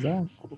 zako.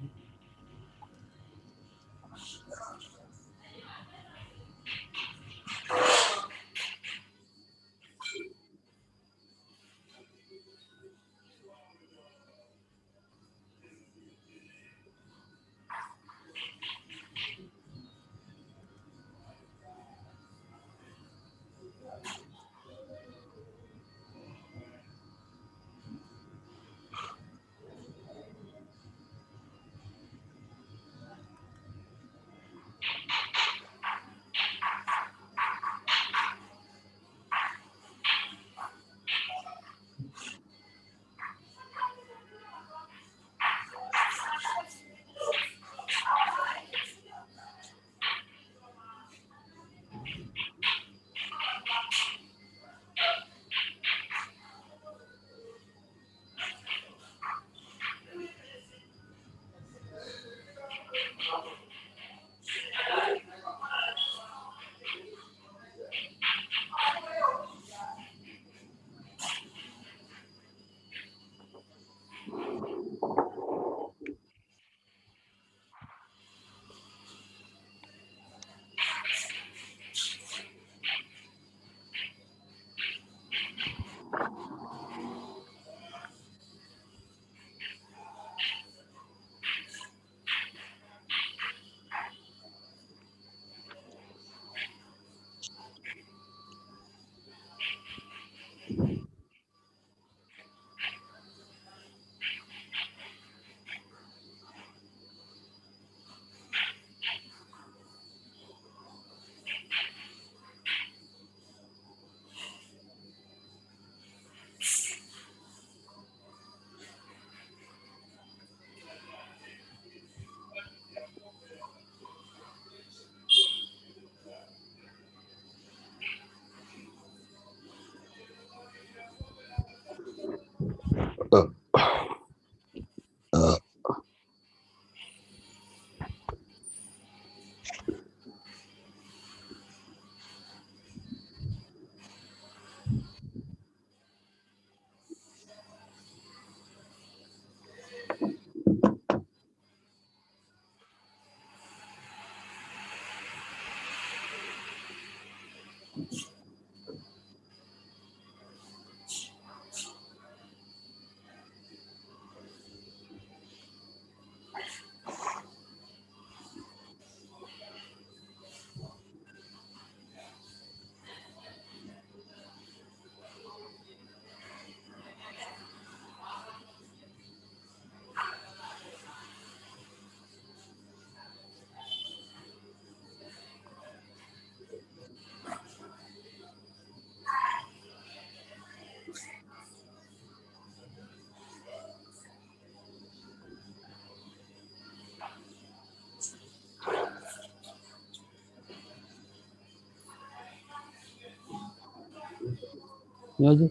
Niaje?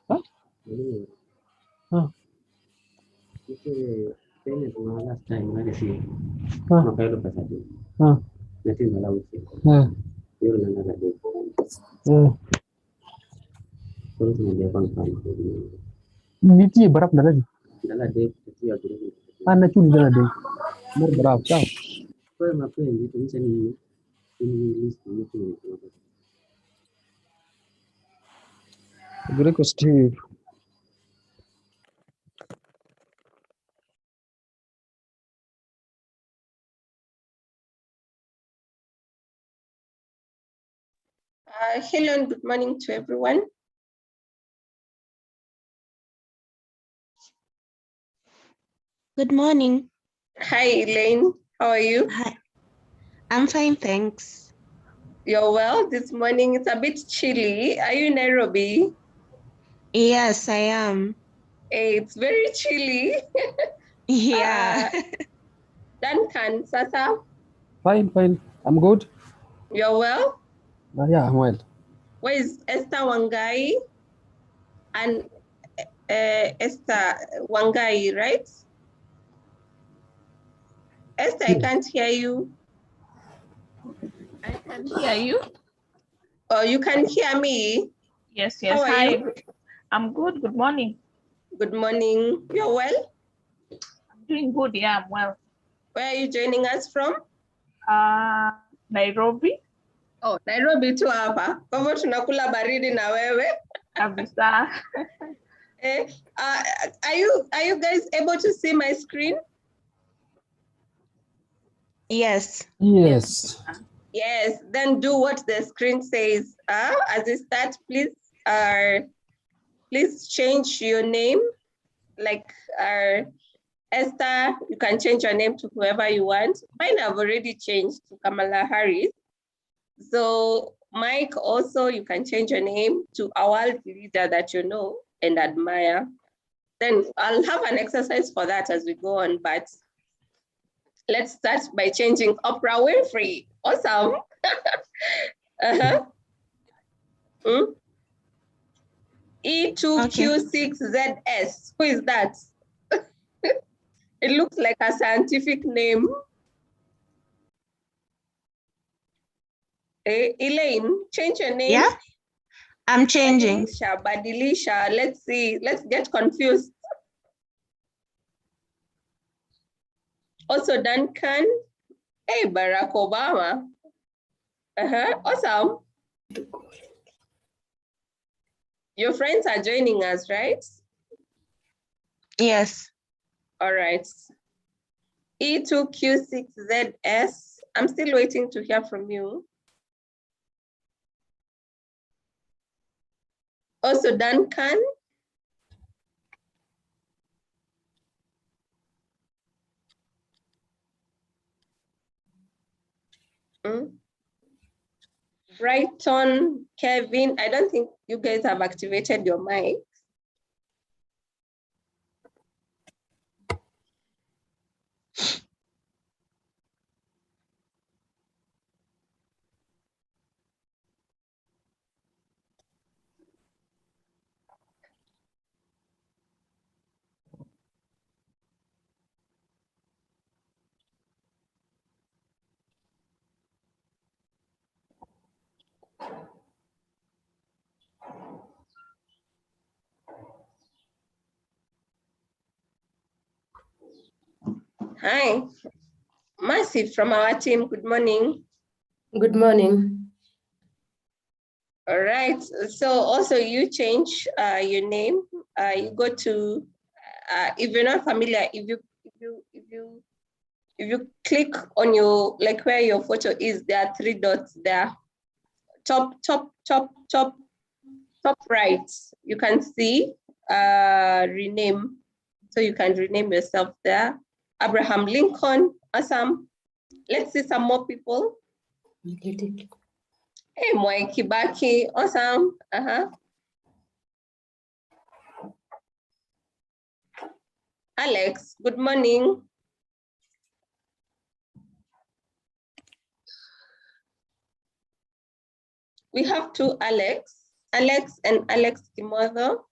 Hah? Ah. Niti berapa lagi? Anak curi dah deh. Umur berapa? Gue Steve. Hello and good morning to everyone. Good morning. Hi, Elaine. How are you? Hi. I'm fine, thanks. You're well? This morning it's a bit chilly. Are you in Nairobi? Yes, I am. Hey, it's very chilly. Yeah. Duncan, Sasa? Fine. I'm good. You're well? Yeah, I'm well. Where is Esther Wangai? And Esther Wangai, right? Esther, I can't hear you. I can hear you. Oh, you can hear me? Yes. How are Hi. you? I'm good. Good morning. Good morning. You're well? I'm doing good. Yeah, I'm well. Where are you joining us from? Nairobi. Oh, Nairobi tu hapa. Kwa hivyo tunakula baridi na wewe. Kabisa. Are you guys able to see my screen? Yes. Yes. Yes, then do what the screen says. As you start, please change your name. Like Esther, you can change your name to whoever you want. Mine I've already changed to Kamala Harris. So Mike, also you can change your name to a world leader that you know and admire. Then I'll have an exercise for that as we go on, but let's start by changing Oprah Winfrey. Awesome. E2Q6ZS. Who is that? It looks like a scientific name. Elaine, change your name. Yeah, I'm changing. Badilisha. Let's see. Let's get confused. Also, Duncan. Hey, Barack Obama. Awesome. Your friends are joining us, right? Yes. All right. E2Q6ZS. I'm still waiting to hear from you. Also, Duncan. Brighton, Kevin. I don't think you guys have activated your mic. Hi, Mercy from our team. Good morning. Good morning. All right. So also you change your name. You go to if you're not familiar, if you click on your like where your photo is, there are 3 dots there. Top right. You can see rename. So you can rename yourself there. Abraham Lincoln. Awesome. Let's see some more people. Hey, Mwai Kibaki. Awesome. Alex, good morning. We have 2 Alex and Alex Kimotho.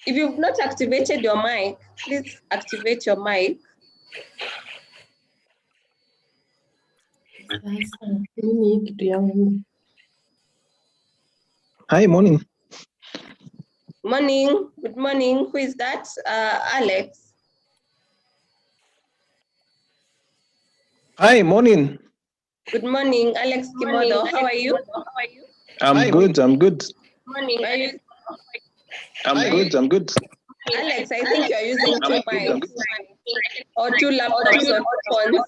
If you've not activated your mic, please activate your mic. Hi, morning. Morning, good morning. Who is that? Alex. Hi, morning. Good morning, Alex Kimotho. How are you? I'm good. I'm good. Morning. I'm good. Alex, I think you're using 2 mics or 2 laptops or phones.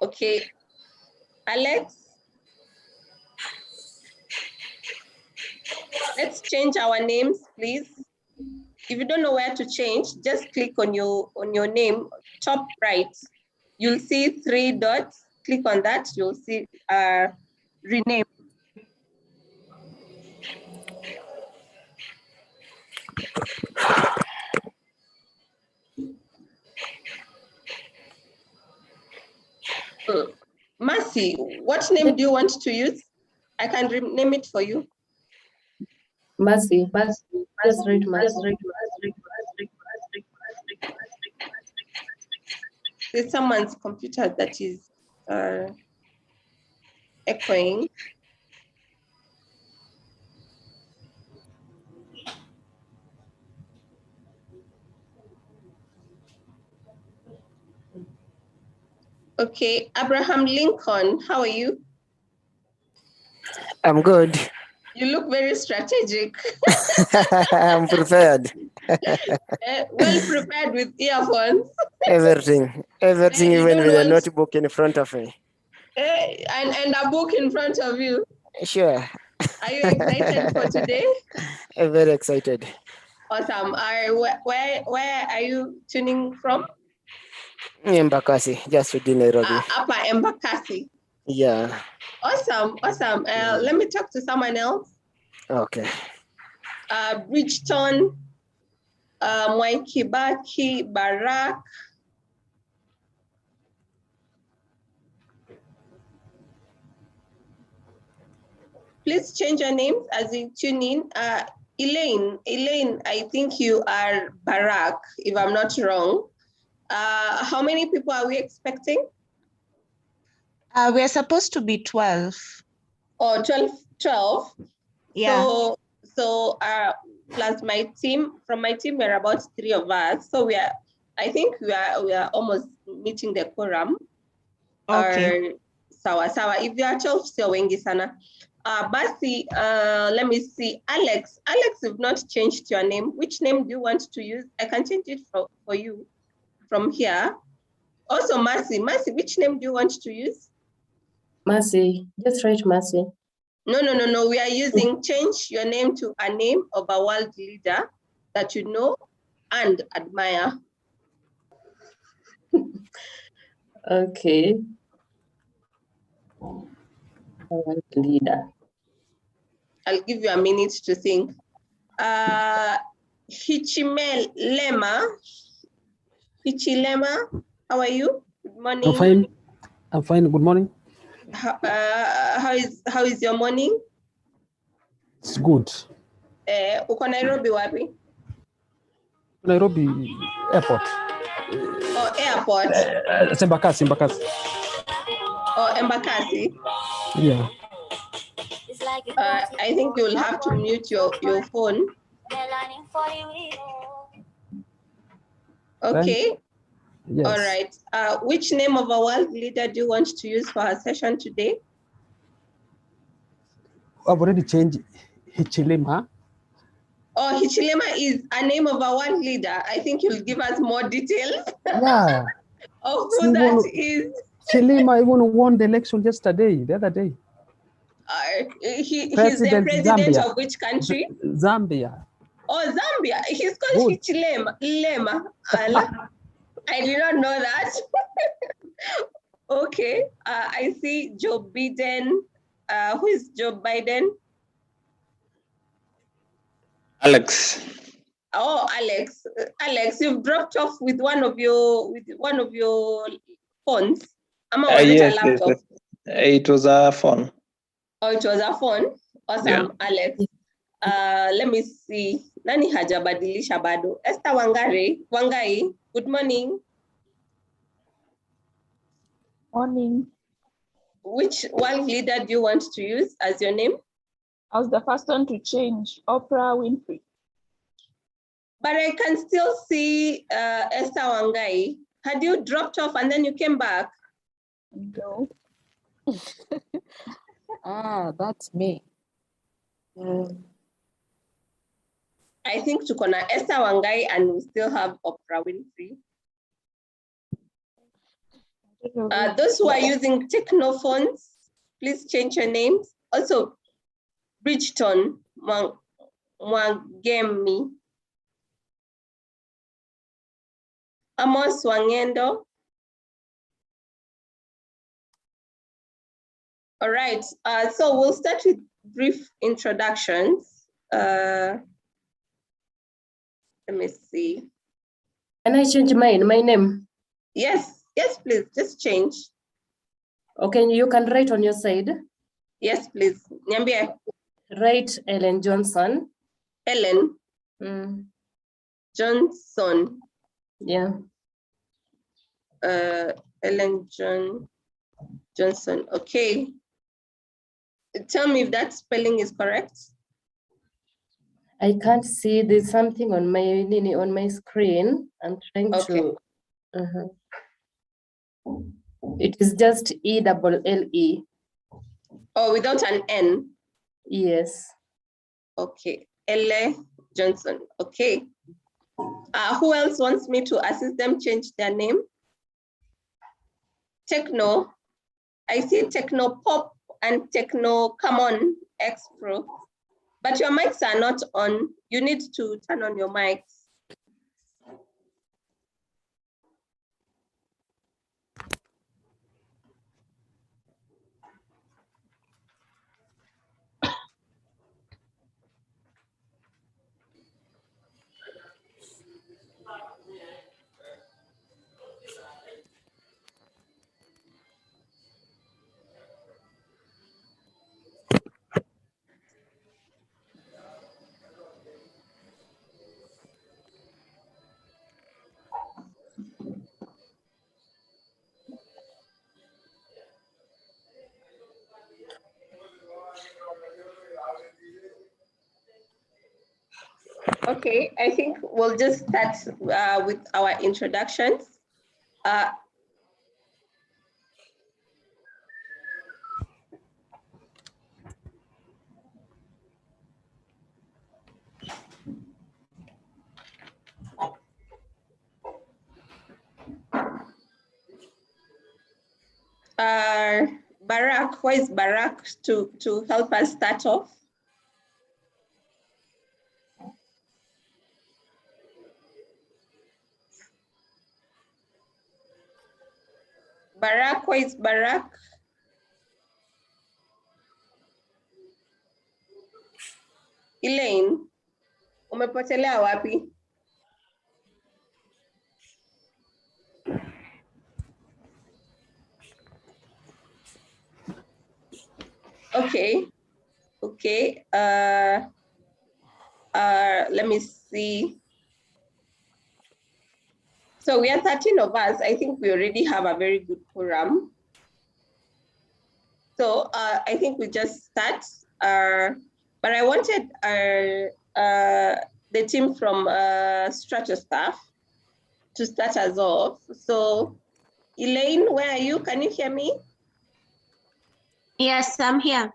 Okay, Alex, let's change our names, please. If you don't know where to change, just click on your name, top right. You'll see 3 dots. Click on that. You'll see rename. Mercy, what name do you want to use? I can rename it for you. Mercy. Just read Mercy. There's someone's computer that is echoing. Okay, Abraham Lincoln, how are you? I'm good. You look very strategic. I'm prepared. Well prepared with earphones. Everything, You even don't with a want- notebook in front of me. and a book in front of you. Sure. Are you excited for today? I'm very excited. Awesome. Where are you tuning from? Mbakasi, just within Nairobi. Upper Embakasi. Yeah. Awesome. Let me talk to someone else. Okay. Bridgeton, Mwaikibaki, Barak. Please change your names as you tune in. Elaine, I think you are Barak, if I'm not wrong. How many people are we expecting? We're supposed to be 12. Oh, 12. Yeah. So plus my team, from my team, we're about 3 of us. So I think we are almost meeting the quorum. Okay. Sawa. If you are 12, sio wengi sana. Basi, let me see. Alex, you've not changed your name. Which name do you want to use? I can change it for you from here. Also, Mercy, which name do you want to use? Mercy, just write Mercy. No. We are using change your name to a name of a world leader that you know and admire. Okay. World leader. I'll give you a minute to think. Hichilema, how are you? Good morning. I'm fine. Good morning. How is your morning? It's good. Uko Nairobi wapi? Nairobi airport. Oh, airport. Embakasi. Oh, Embakasi. Yeah. I think you'll have to mute your phone. Okay. Yes. All right. Which name of a world leader do you want to use for our session today? I've already changed Hichilema. Oh, Hichilema is a name of a world leader. I think you'll give us more details. Yeah. Of who that is. Chilema even won the election the other day. He's the president Zambia. of which country? Zambia. Oh, Zambia. He's called Hichilema. I did not know that. Okay. I see Joe Biden. Who is Joe Biden? Alex. Oh, Alex. Alex, you've dropped off with one of your phones. Yes. It was a phone. Oh, it was a phone. Awesome, yeah. Alex. Let me see. Nani hajabadilisha bado? Esther Wangai. Good morning. Morning. Which world leader do you want to use as your name? I was the first one to change, Oprah Winfrey. But I can still see Esther Wangai. Had you dropped off and then you came back? No. That's me. I think tuko na Esther Wangai and we still have Oprah Winfrey. Those who are using technophones, please change your names. Also, Bridgeton Mwagemi, Amos Wangendo. All right, so we'll start with brief introductions. Let me see. Can I change my name? Yes, please, just change. Okay, you can write on your side. Yes, please. Nyambie. Write Ellen Johnson. Ellen Johnson. Yeah. Ellen Johnson. Okay. Tell me if that spelling is correct. I can't see. There's something on my screen. I'm trying Okay. to. It is just ELLE. Oh, without an N. Yes. Okay. Elle Johnson. Okay. Who else wants me to assist them change their name? Techno. I see Techno Pop and Techno Come On X Pro. But your mics are not on. You need to turn on your mics. Okay, I think we'll just start with our introductions. Barak, where is Barak to help us start off? Barak, where is Barak? Elaine, umepotelea wapi? Okay, okay. Let me see. So we are 13 of us. I think we already have a very good quorum. So I think we just start. But I wanted the team from Strato staff to start us off. So Elaine, where are you? Can you hear me? Yes, I'm here.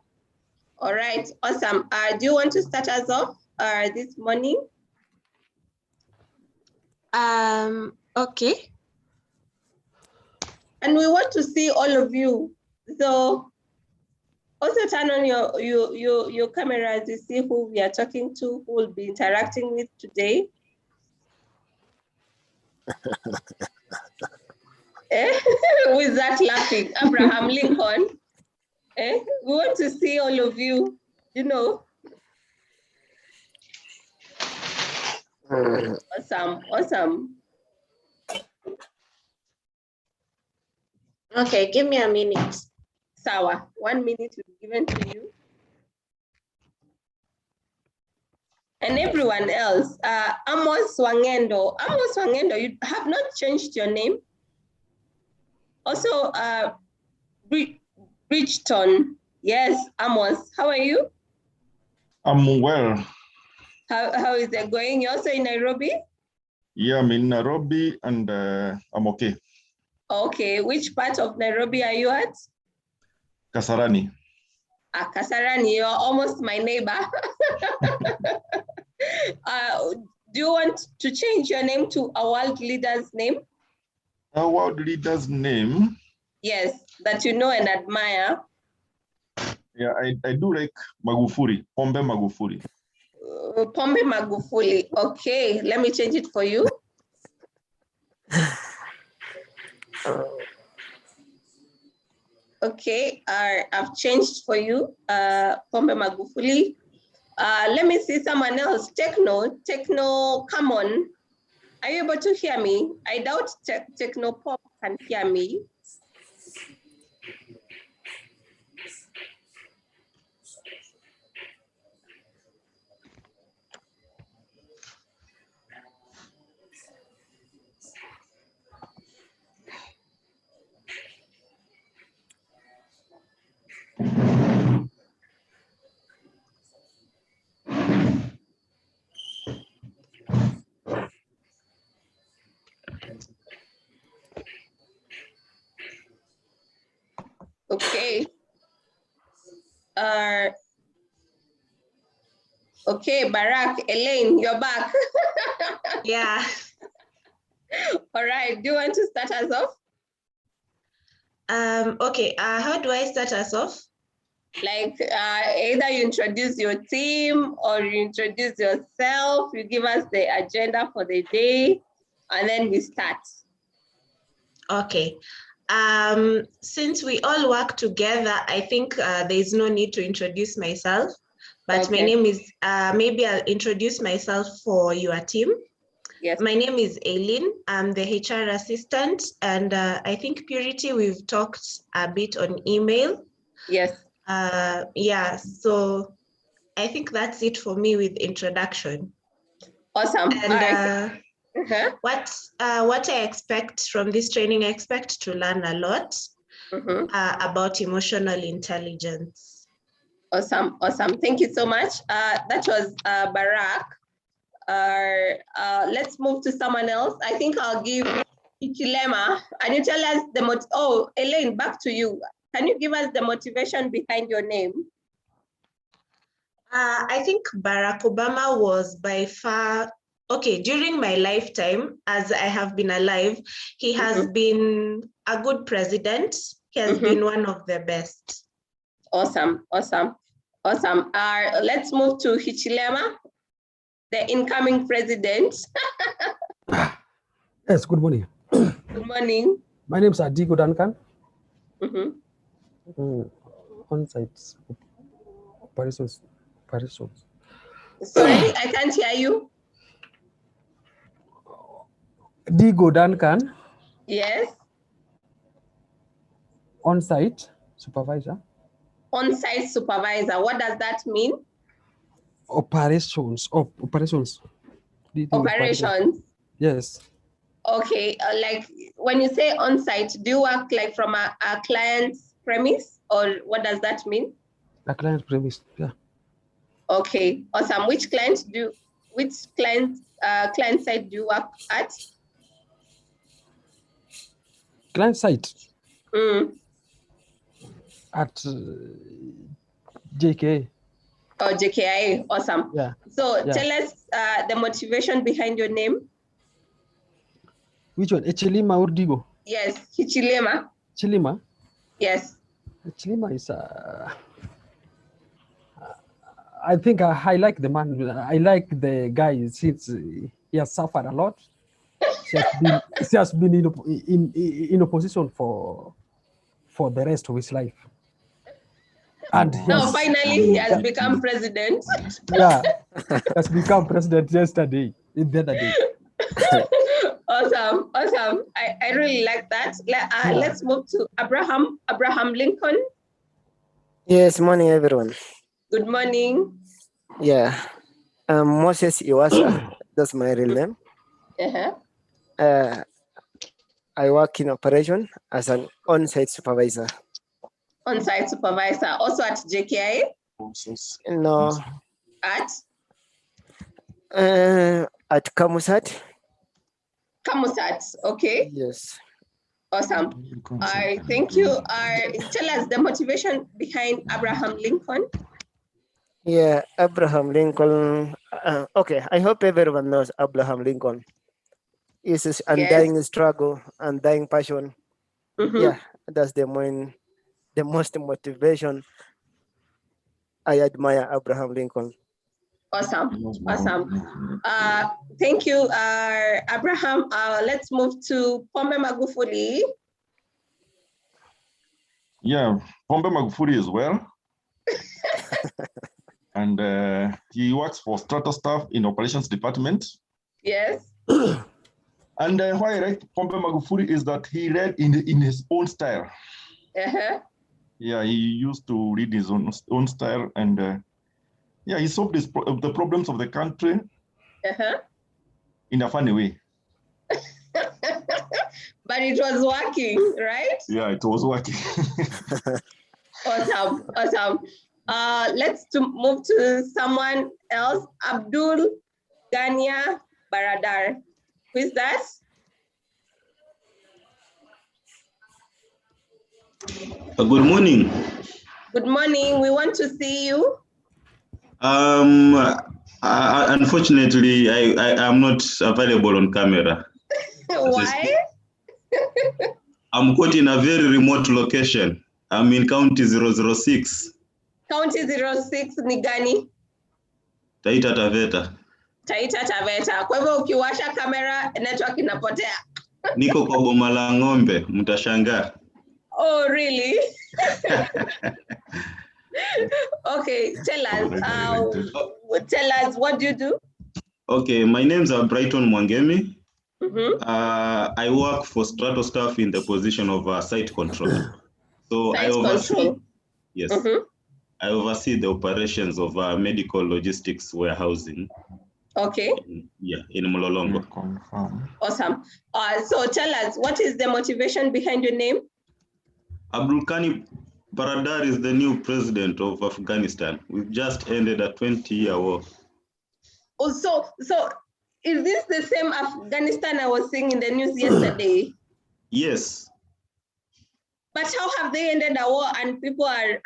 All right, awesome. Do you want to start us off this morning? Okay. And we want to see all of you. So also turn on your cameras to see who we are talking to, who we'll be interacting with today. Who is that laughing? Abraham Lincoln. We want to see all of you, you know. Awesome, awesome. Okay, give me a minute. Sawa, 1 minute will be given to you. And everyone else, Amos Wangendo. Amos Wangendo, you have not changed your name. Also, Bridgeton. Yes, Amos, how are you? I'm well. How is it going? You're also in Nairobi? Yeah, I'm in Nairobi and I'm okay. Okay, which part of Nairobi are you at? Kasarani. Kasarani, you're almost my neighbor. Do you want to change your name to a world leader's name? A world leader's name? Yes, that you know and admire. Yeah, I do like Magufuli, Pombe Magufuli. Pombe Magufuli. Okay, let me change it for you. Okay, I've changed for you, Pombe Magufuli. Let me see someone else. Techno, come on. Are you able to hear me? I doubt Techno Pop can hear me. Okay. Okay, Barak, Elaine, you're back. Yeah. All right, do you want to start us off? Okay, how do I start us off? Like either you introduce your team or you introduce yourself, you give us the agenda for the day, and then we start. Okay. Since we all work together, I think there's no need to introduce myself, but my name is, maybe I'll introduce myself for your team. Yes. My name is Aileen. I'm the HR assistant, and I think Purity, we've talked a bit on email. Yes. Yeah, so I think that's it for me with introduction. Awesome. And what I expect from this training, I expect to learn a lot about emotional intelligence. Awesome, awesome. Thank you so much. That was Barak. Let's move to someone else. I think I'll give Ichilema. And you tell us the Elaine, back to you. Can you give us the motivation behind your name? I think Barack Obama was by far, okay, during my lifetime, as I have been alive, he has been a good president. He has been one of the best. Awesome, awesome, awesome. Let's move to Hichilema, the incoming president. Yes, good morning. Good morning. My name is Adigo Duncan. On-site operations. Sorry, I can't hear you. Digo Duncan. Yes. On-site supervisor. On-site supervisor. What does that mean? Operations. Operations. Operations. Yes. Okay. Like when you say on-site, do you work like from a client's premise, or what does that mean? A client premise. Yeah. Okay. Awesome. Which client side do you work at? Client site. At JK. Oh, JKI. Awesome. Yeah. So tell us the motivation behind your name. Which one? Echilima or Digo? Yes, Hichilema. Chilima? Yes. Chilima is I think I like the man. I like the guy since he has suffered a lot. He has been in opposition for the rest of his life. And now finally he has become president. Yeah, he has become president yesterday, the other day. Awesome, awesome. I really like that. Let's move to Abraham Lincoln. Yes, morning everyone. Good morning. Yeah, Moses Iwasa, that's my real name. I work in operation as an on-site supervisor. On-site supervisor, also at JKI? No. At Kamusat. Kamusat, okay. Yes. Awesome. Thank you. Tell us the motivation behind Abraham Lincoln. Yeah, Abraham Lincoln. Okay, I hope everyone knows Abraham Lincoln. It's his undying struggle, undying passion. Yeah, that's the most motivation. I admire Abraham Lincoln. Awesome, awesome. Thank you, Abraham. Let's move to Pombe Magufuli. Yeah, Pombe Magufuli as well. And he works for Strata staff in operations department. Yes. And why I like Pombe Magufuli is that he read in his own style. Yeah, he used to read his own style, and yeah, he solved the problems of the country in a funny way. But it was working, right? Yeah, it was working. Awesome, awesome. Let's move to someone else. Abdul Gania Baradar. Who is that? Good morning. Good morning. We want to see you. Unfortunately, I am not available on camera. Why? I'm caught in a very remote location. I'm in County 006. County 06 ni gani? Taita Taveta. Taita Taveta. Kwa hivyo ukiwasha kamera network inapotea. Niko kwa boma la ng'ombe, mtashangaa. Oh, really? Okay, tell us, what do you do? Okay, my name's Brighton Mwangemi. Mm-hmm. I work for Strato staff in the position of site control. So I oversee, yes, I oversee the operations of medical logistics warehousing. Okay. In Mlolongo. Awesome. So tell us, what is the motivation behind your name? Abdulkani Baradar is the new president of Afghanistan. We've just ended a 20-year war. Oh, so is this the same Afghanistan I was seeing in the news yesterday? Yes. But how have they ended a war and people are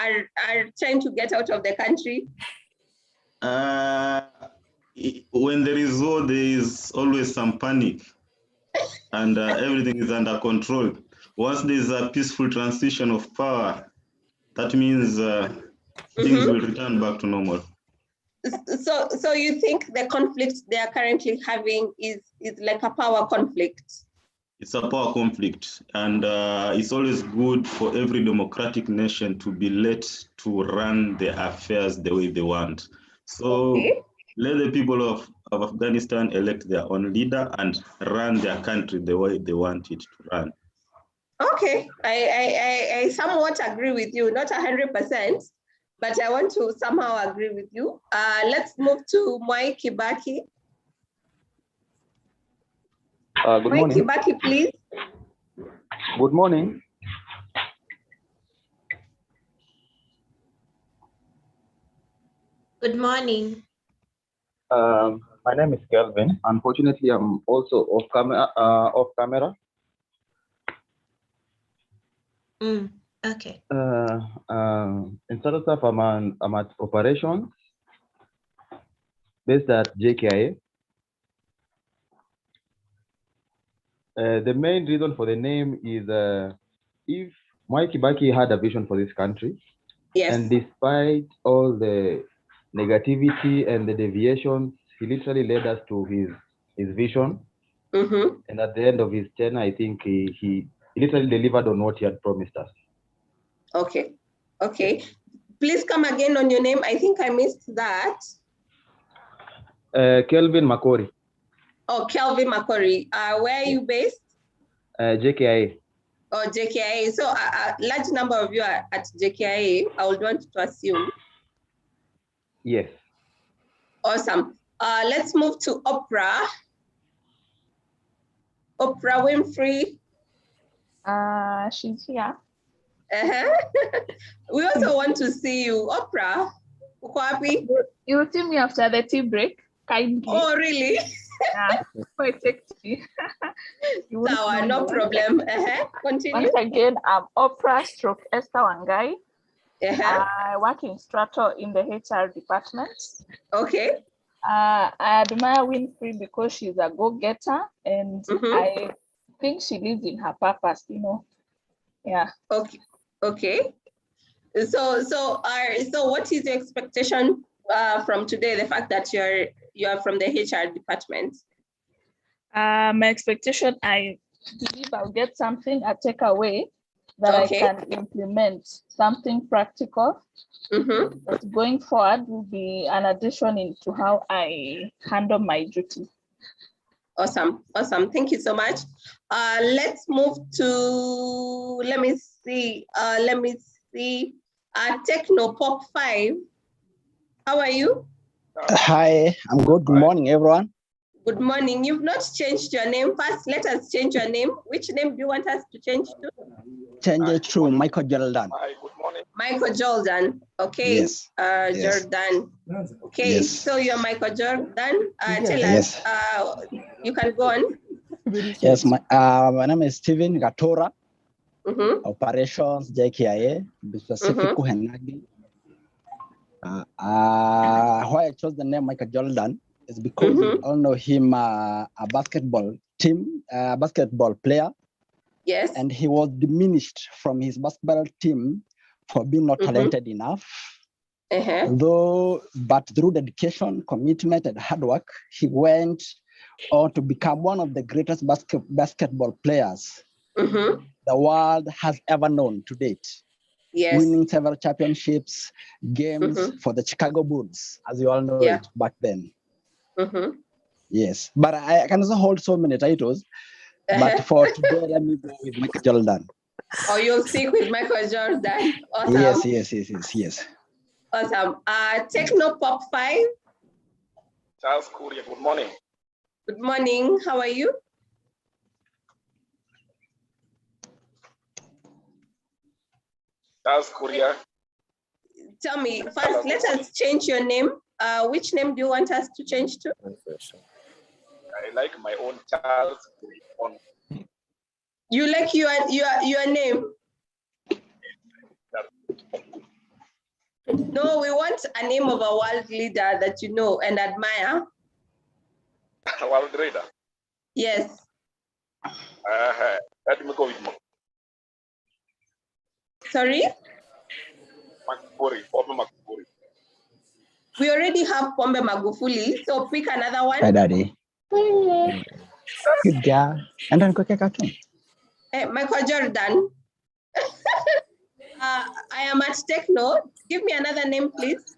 trying to get out of the country? When there is war, there is always some panic and everything is under control. Once there's a peaceful transition of power, that means things will return back to normal. So you think the conflict they are currently having is like a power conflict? It's a power conflict, and it's always good for every democratic nation to be let to run their affairs the way they want. So let the people of Afghanistan elect their own leader and run their country the way they want it to run. Okay, I somewhat agree with you, not 100%, but I want to somehow agree with you. Let's move to Mwai Kibaki. Good morning. Mwai Kibaki, please. Good morning. Good morning. My name is Kelvin. Unfortunately, I'm also off camera. Okay. Instead of stuff, I'm at operations based at JKIA. The main reason for the name is if Mwai Kibaki had a vision for this country, yes, and despite all the negativity and the deviations, he literally led us to his vision. And at the end of his tenure, I think he literally delivered on what he had promised us. Okay. Okay. Please come again on your name. I think I missed that. Kelvin Makori. Oh, Kelvin Makori. Where are you based? JKIA. Oh, JKIA. So a large number of you are at JKIA, I would want to assume. Yes. Awesome. Let's move to Oprah. Oprah Winfrey. She's here. We also want to see you. Oprah, uko wapi? You will see me after the tea break, kindly. Oh, really? Yeah, quite sexy. Sawa, no problem. Continue. Once again, I'm Oprah stroke Esther Wangai. I work in Strato in the HR department. Okay. I admire Winfrey because she's a go-getter, and I think she lives in her purpose, you know. Yeah. Okay. Okay. So what is your expectation from today? The fact that you are from the HR department. My expectation, I believe I'll get something, a takeaway that I can implement, something practical. But going forward will be an addition into how I handle my duty. Awesome. Awesome. Thank you so much. Let's move to, let me see. Techno Pop 5. How are you? Hi, I'm good. Good morning, everyone. Good morning. You've not changed your name. First, let us change your name. Which name do you want us to change to? Change it to Michael Jordan. Michael Jordan. Okay. Yes. Jordan. Okay. Yes. So you're Michael Jordan. Tell us. You can go on. Yes. My name is Steven Gatora. operations, JKIA, be specific Kuhenagi. Why I chose the name Michael Jordan is because we all know him a basketball player. Yes. And he was diminished from his basketball team for being not talented enough. But through dedication, commitment, and hard work, he went on to become one of the greatest basketball players the world has ever known to date. Yes. Winning several championships, games for the Chicago Bulls, as you all know it back then. Yes, but I can also hold so many titles. But for today, let me go with Michael Jordan. Oh, you'll stick with Michael Jordan. Awesome. Yes. Awesome. Techno Pop 5. Charles Korea, good morning. Good morning. How are you? Charles Korea. Tell me, first, let us change your name. Which name do you want us to change to? I like my own Charles Korea. You like your name? No, we want a name of a world leader that you know and admire. A world leader? Yes. Let me go with Mo. Sorry? Pombe Magufuli. We already have Pombe Magufuli, so pick another one. Hi, Daddy. Good girl. And then quick cartoon. Hey, Michael Jordan. I am at Techno. Give me another name, please.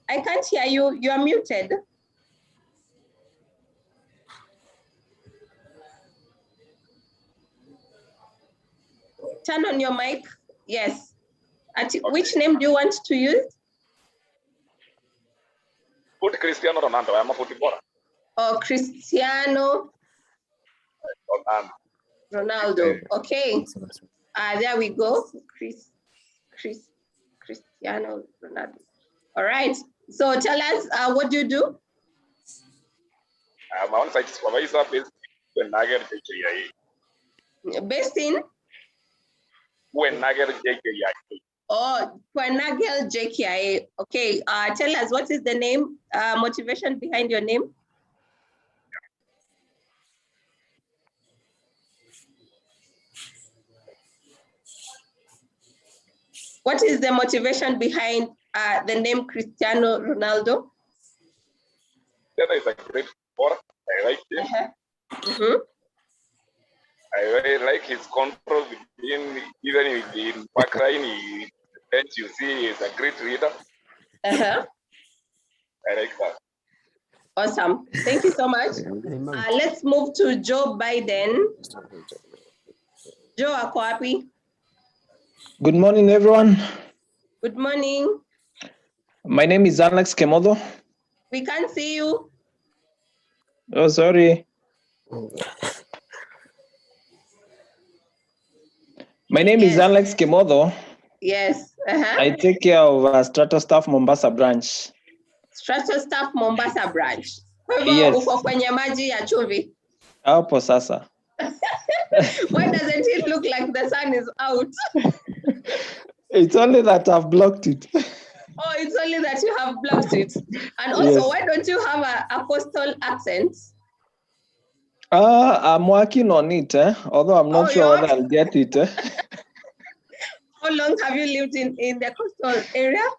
I can't hear you. You are muted. Turn on your mic. Yes. Which name do you want to use? Put Cristiano Ronaldo. I am a footballer. Oh, Cristiano Ronaldo. Okay. There we go. Cristiano Ronaldo. All right. So tell us, what do you do? I'm on site supervisor based in Nagar JKIA. Based in? Nagar JKIA. Oh, Nagel JKIA. Okay. Tell us, what is the name, motivation behind your name? What is the motivation behind the name Cristiano Ronaldo? That is a great sport. I like him. I really like his control within, even in backline, you see he's a great leader. I like that. Awesome. Thank you so much. Let's move to Joe Biden. Joe Akwapi. Good morning, everyone. Good morning. My name is Alex Kemodo. We can't see you. Oh, sorry. My name is Alex Kemodo. Yes. I take care of Strata Staff Mombasa branch. Strata Staff Mombasa branch. Yes. Uko kwenye maji ya chumvi. Hapo sasa. Why doesn't it look like the sun is out? It's only that I've blocked it. Oh, it's only that you have blocked it. And also, why don't you have a coastal accent? I'm working on it, although I'm not sure whether I'll get it. How long have you lived in the coastal area?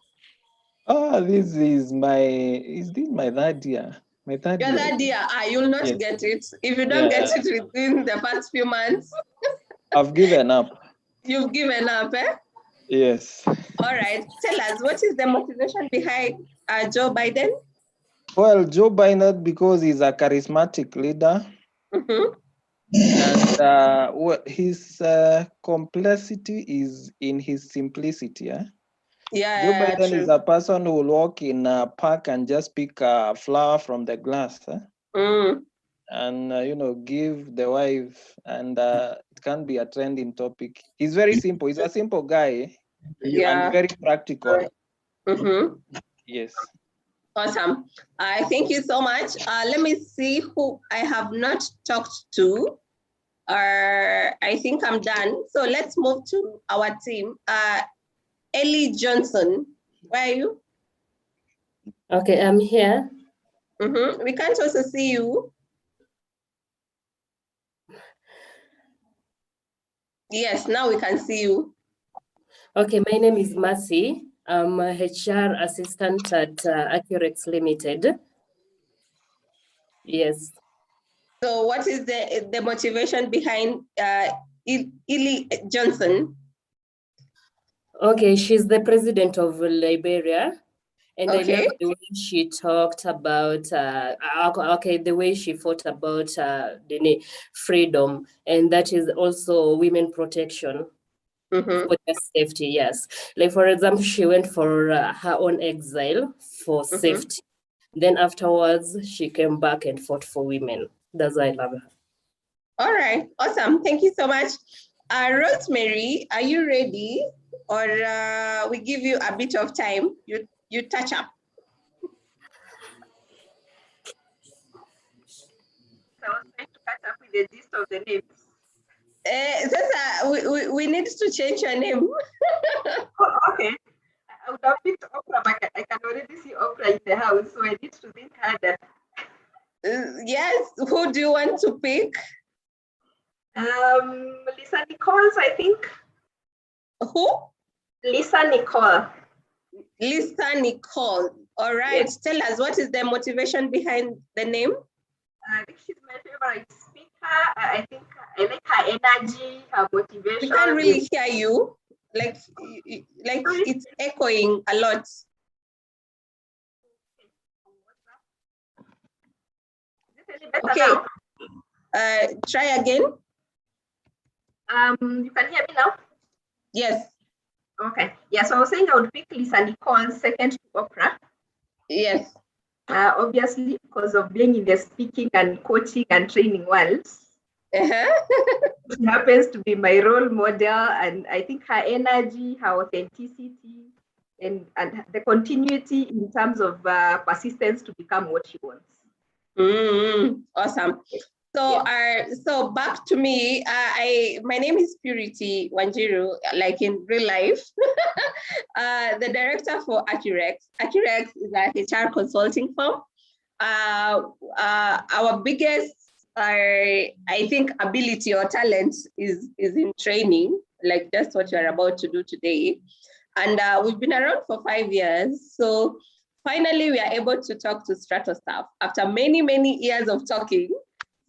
This is my third year. My third Your year. third year. You'll not get it. If you don't get it within the first few months. I've given up. You've given up, eh? Yes. All right. Tell us, what is the motivation behind Joe Biden? Well, Joe Biden, because he's a charismatic leader. And his complexity is in his simplicity. Joe Biden is a person who will walk in a park and just pick a flower from the glass. And, give the wife, and it can be a trending topic. He's very simple. He's a simple guy and very practical. Yes. Awesome. Thank you so much. Let me see who I have not talked to. I think I'm done. So let's move to our team. Ellie Johnson, where are you? Okay, I'm here. We can't also see you. Yes, now we can see you. Okay, my name is Mercy. I'm a HR assistant at Accurex Limited. Yes. So what is the motivation behind Ellie Johnson? Okay, she's the president of Liberia. And okay. I love the way she talked about, the way she fought about the freedom. And that is also women protection. For their safety, yes. Like, for example, she went for her own exile for safety. Then afterwards, she came back and fought for women. That's why I love her. All right, awesome. Thank you so much. Rosemary, are you ready? Or we give you a bit of time, you touch up. I was trying to catch up with the gist of the names. We need to change your name. Oh, okay. I would have picked Oprah, but I can already see Oprah in the house, so I need to think harder. Yes, who do you want to pick? Lisa Nichols, I think. Who? Lisa Nicole. Lisa Nicole. All right. Yes. Tell us, what is the motivation behind the name? I think she's my favorite speaker. I think I like her energy, her motivation. We can't really hear you. Like it's echoing a lot. Okay. Try again. You can hear me now? Yes. Okay. Yeah, so I was saying I would pick Lisa Nichole's second to Oprah. Yes. Obviously, because of being in the speaking and coaching and training world. She happens to be my role model, and I think her energy, her authenticity, and the continuity in terms of persistence to become what she wants. Awesome. So, so back to me. My name is Purity Wanjiru, like in real life. The director for Accurex. Accurex is a HR consulting firm. Our biggest, I think, ability or talent is in training. Like that's what you're about to do today. And we've been around for 5 years. So finally, we are able to talk to Strato staff after many, many years of talking.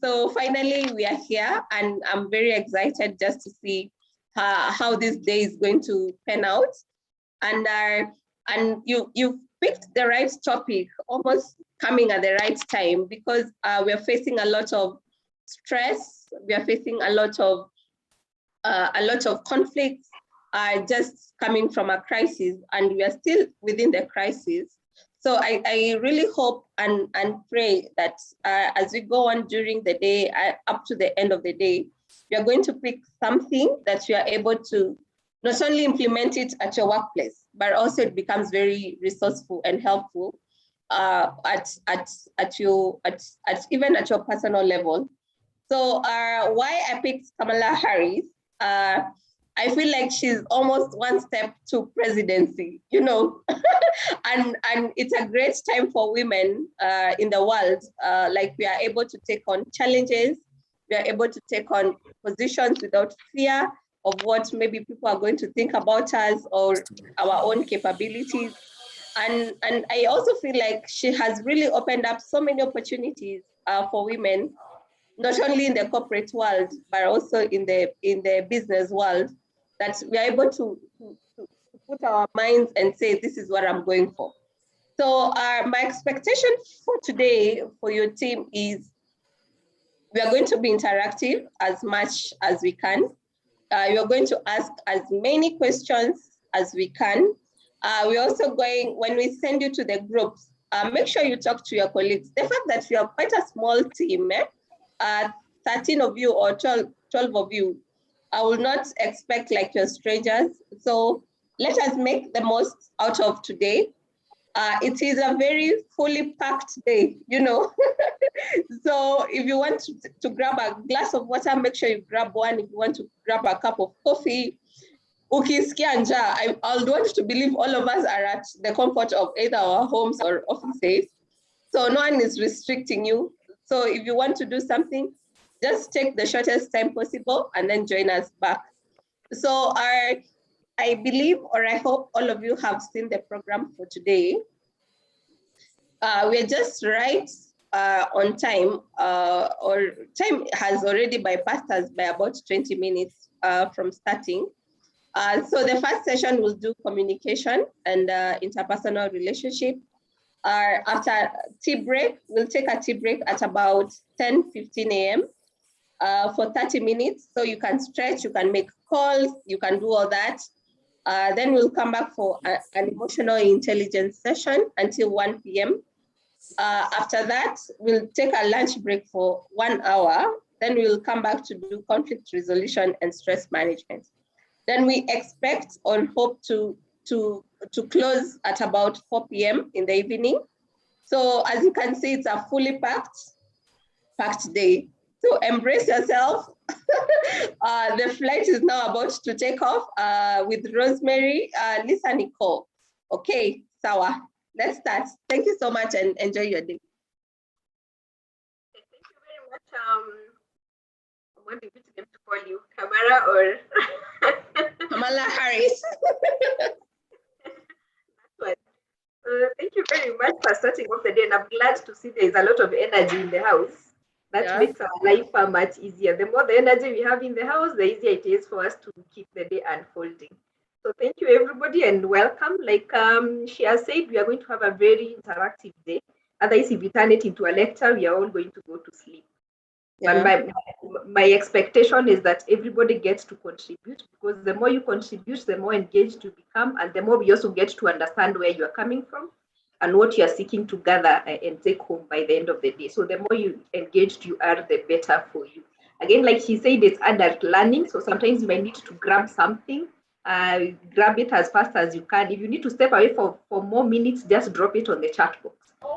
So finally, we are here, and I'm very excited just to see how this day is going to pan out. And you picked the right topic, almost coming at the right time, because we are facing a lot of stress. We are facing a lot of conflicts, just coming from a crisis, and we are still within the crisis. So I really hope and pray that as we go on during the day, up to the end of the day, we are going to pick something that you are able to not only implement it at your workplace, but also it becomes very resourceful and helpful even at your personal level. So why I picked Kamala Harris? I feel like she's almost one step to presidency, you know, and it's a great time for women in the world. Like we are able to take on challenges, we are able to take on positions without fear of what maybe people are going to think about us or our own capabilities. And I also feel like she has really opened up so many opportunities for women, not only in the corporate world, but also in the business world, that we are able to put our minds and say, this is what I'm going for. So my expectation for today for your team is we are going to be interactive as much as we can. You are going to ask as many questions as we can. We're also going, when we send you to the groups, make sure you talk to your colleagues. The fact that we are quite a small team, 13 of you or 12 of you, I will not expect like you're strangers. So let us make the most out of today. It is a very fully packed day, you know. So if you want to grab a glass of water, make sure you grab one. If you want to grab a cup of coffee, I would want to believe all of us are at the comfort of either our homes or offices. So no one is restricting you. So if you want to do something, just take the shortest time possible and then join us back. So I believe, or I hope all of you have seen the program for today. We're just right on time, or time has already bypassed us by about 20 minutes from starting. So the first session will do communication and interpersonal relationship. After tea break, we'll take a tea break at about 10:15 a.m. For 30 minutes. So you can stretch, you can make calls, you can do all that. Then we'll come back for an emotional intelligence session until 1 p.m. After that, we'll take a lunch break for 1 hour. Then we'll come back to do conflict resolution and stress management. Then we expect or hope to close at about 4 p.m. in the evening. So as you can see, it's a fully packed day. So embrace yourself. The flight is now about to take off with Rosemary, Lisa, Nicole. Okay, Sawa, let's start. Thank you so much and enjoy your day. Thank you very much. What do you want to call you, Kamala or Kamala Harris? Thank you very much for starting off the day, and I'm glad to see there is a lot of energy in the house. That makes our life much easier. The more the energy we have in the house, the easier it is for us to keep the day unfolding. So thank you, everybody, and welcome. Like she has said, we are going to have a very interactive day. Otherwise, if we turn it into a lecture, we are all going to go to sleep. Yeah. And my expectation is that everybody gets to contribute, because the more you contribute, the more engaged you become, and the more we also get to understand where you're coming from and what you're seeking to gather and take home by the end of the day. So the more you engaged you are, the better for you. Again, like she said, it's adult learning. So sometimes you might need to grab something, grab it as fast as you can. If you need to step away for more minutes, just drop it on the chat box,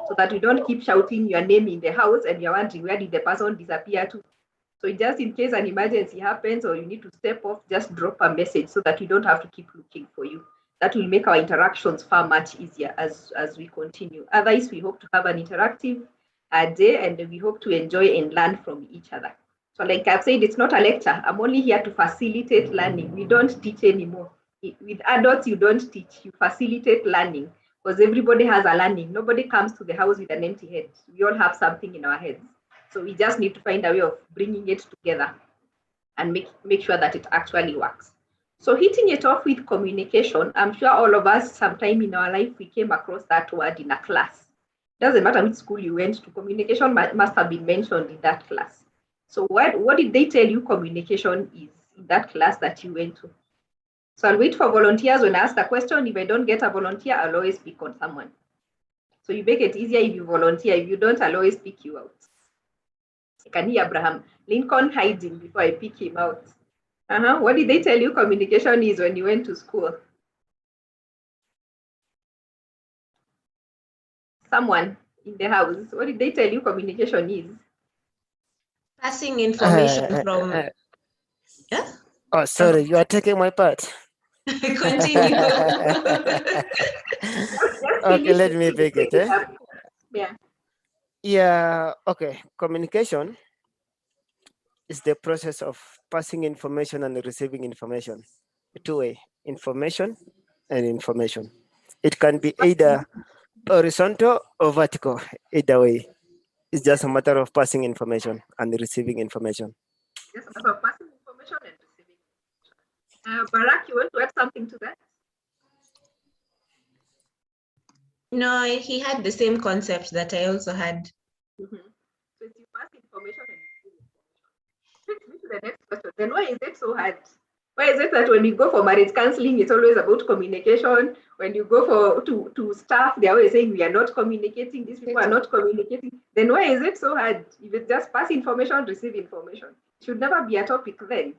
so that you don't keep shouting your name in the house and you're wondering where did the person disappear to. So just in case an emergency happens or you need to step off, just drop a message so that we don't have to keep looking for you. That will make our interactions far much easier as we continue. Otherwise, we hope to have an interactive day, and we hope to enjoy and learn from each other. So like I've said, it's not a lecture. I'm only here to facilitate learning. We don't teach anymore. With adults, you don't teach, you facilitate learning, because everybody has a learning. Nobody comes to the house with an empty head. We all have something in our heads. So we just need to find a way of bringing it together and make sure that it actually works. So hitting it off with communication, I'm sure all of us sometime in our life, we came across that word in a class. Doesn't matter which school you went to, communication must have been mentioned in that class. So what did they tell you communication is in that class that you went to? So I'll wait for volunteers when I ask the question. If I don't get a volunteer, I'll always pick on someone. So you make it easier if you volunteer. If you don't, I'll always pick you out. I can hear Abraham Lincoln hiding before I pick him out. What did they tell you communication is when you went to school? Someone in the house, what did they tell you communication is? Passing information from... Yeah? Oh, sorry, you are taking my part. Continue. Okay, let me pick it. Yeah. Yeah, okay. Communication is the process of passing information and receiving information. Two-way, information and information. It can be either horizontal or vertical, either way. It's just a matter of passing information and receiving information. Just a matter of passing information and receiving information. Barak, you want to add something to that? No, he had the same concept that I also had. So if you pass information and receive information. Takes me to the next question. Then why is it so hard? Why is it that when you go for marriage counseling, it's always about communication? When you go to staff, they're always saying we are not communicating, these people are not communicating. Then why is it so hard? If it's just pass information, receive information, it should never be a topic then.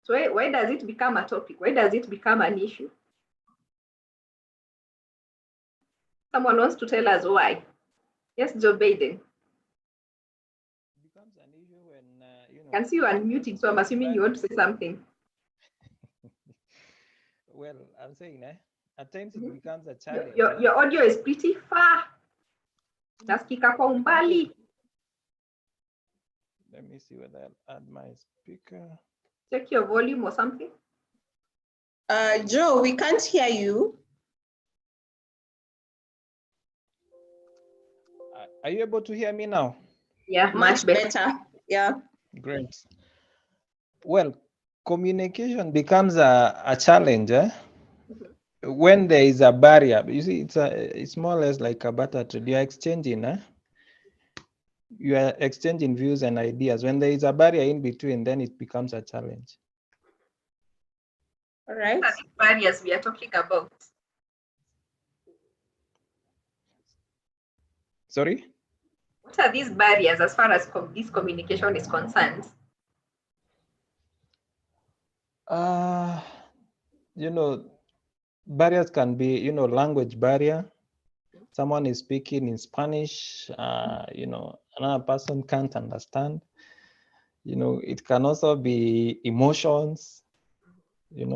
So why does it become a topic? Why does it become an issue? Someone wants to tell us why. Yes, Joe Biden. Becomes an issue when Can see you unmuting, so I'm assuming you want to say something. Well, I'm saying at times it becomes a challenge. Your audio is pretty far. Nasikika kwa umbali. Let me see whether I'll add my speaker. Check your volume or something. Joe, we can't hear you. Are you able to hear me now? Yeah, much better. Yeah. Great. Well, communication becomes a challenge when there is a barrier. You see, it's more or less like a barter trade. You are exchanging views and ideas. When there is a barrier in between, then it becomes a challenge. All right. What are the barriers we are talking about? Sorry? What are these barriers as far as this communication is concerned? Barriers can be, language barrier. Someone is speaking in Spanish, another person can't understand. It can also be emotions, it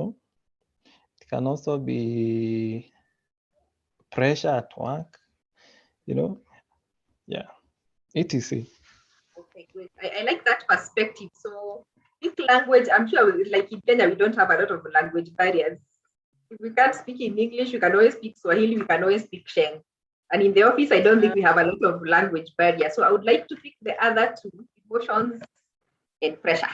can also be pressure at work, yeah, etc. Okay, good. I like that perspective. So this language, I'm sure like in Kenya, we don't have a lot of language barriers. If we can't speak in English, we can always speak Swahili, we can always speak Sheng. And in the office, I don't think we have a lot of language barriers. So I would like to pick the other two, emotions and pressure.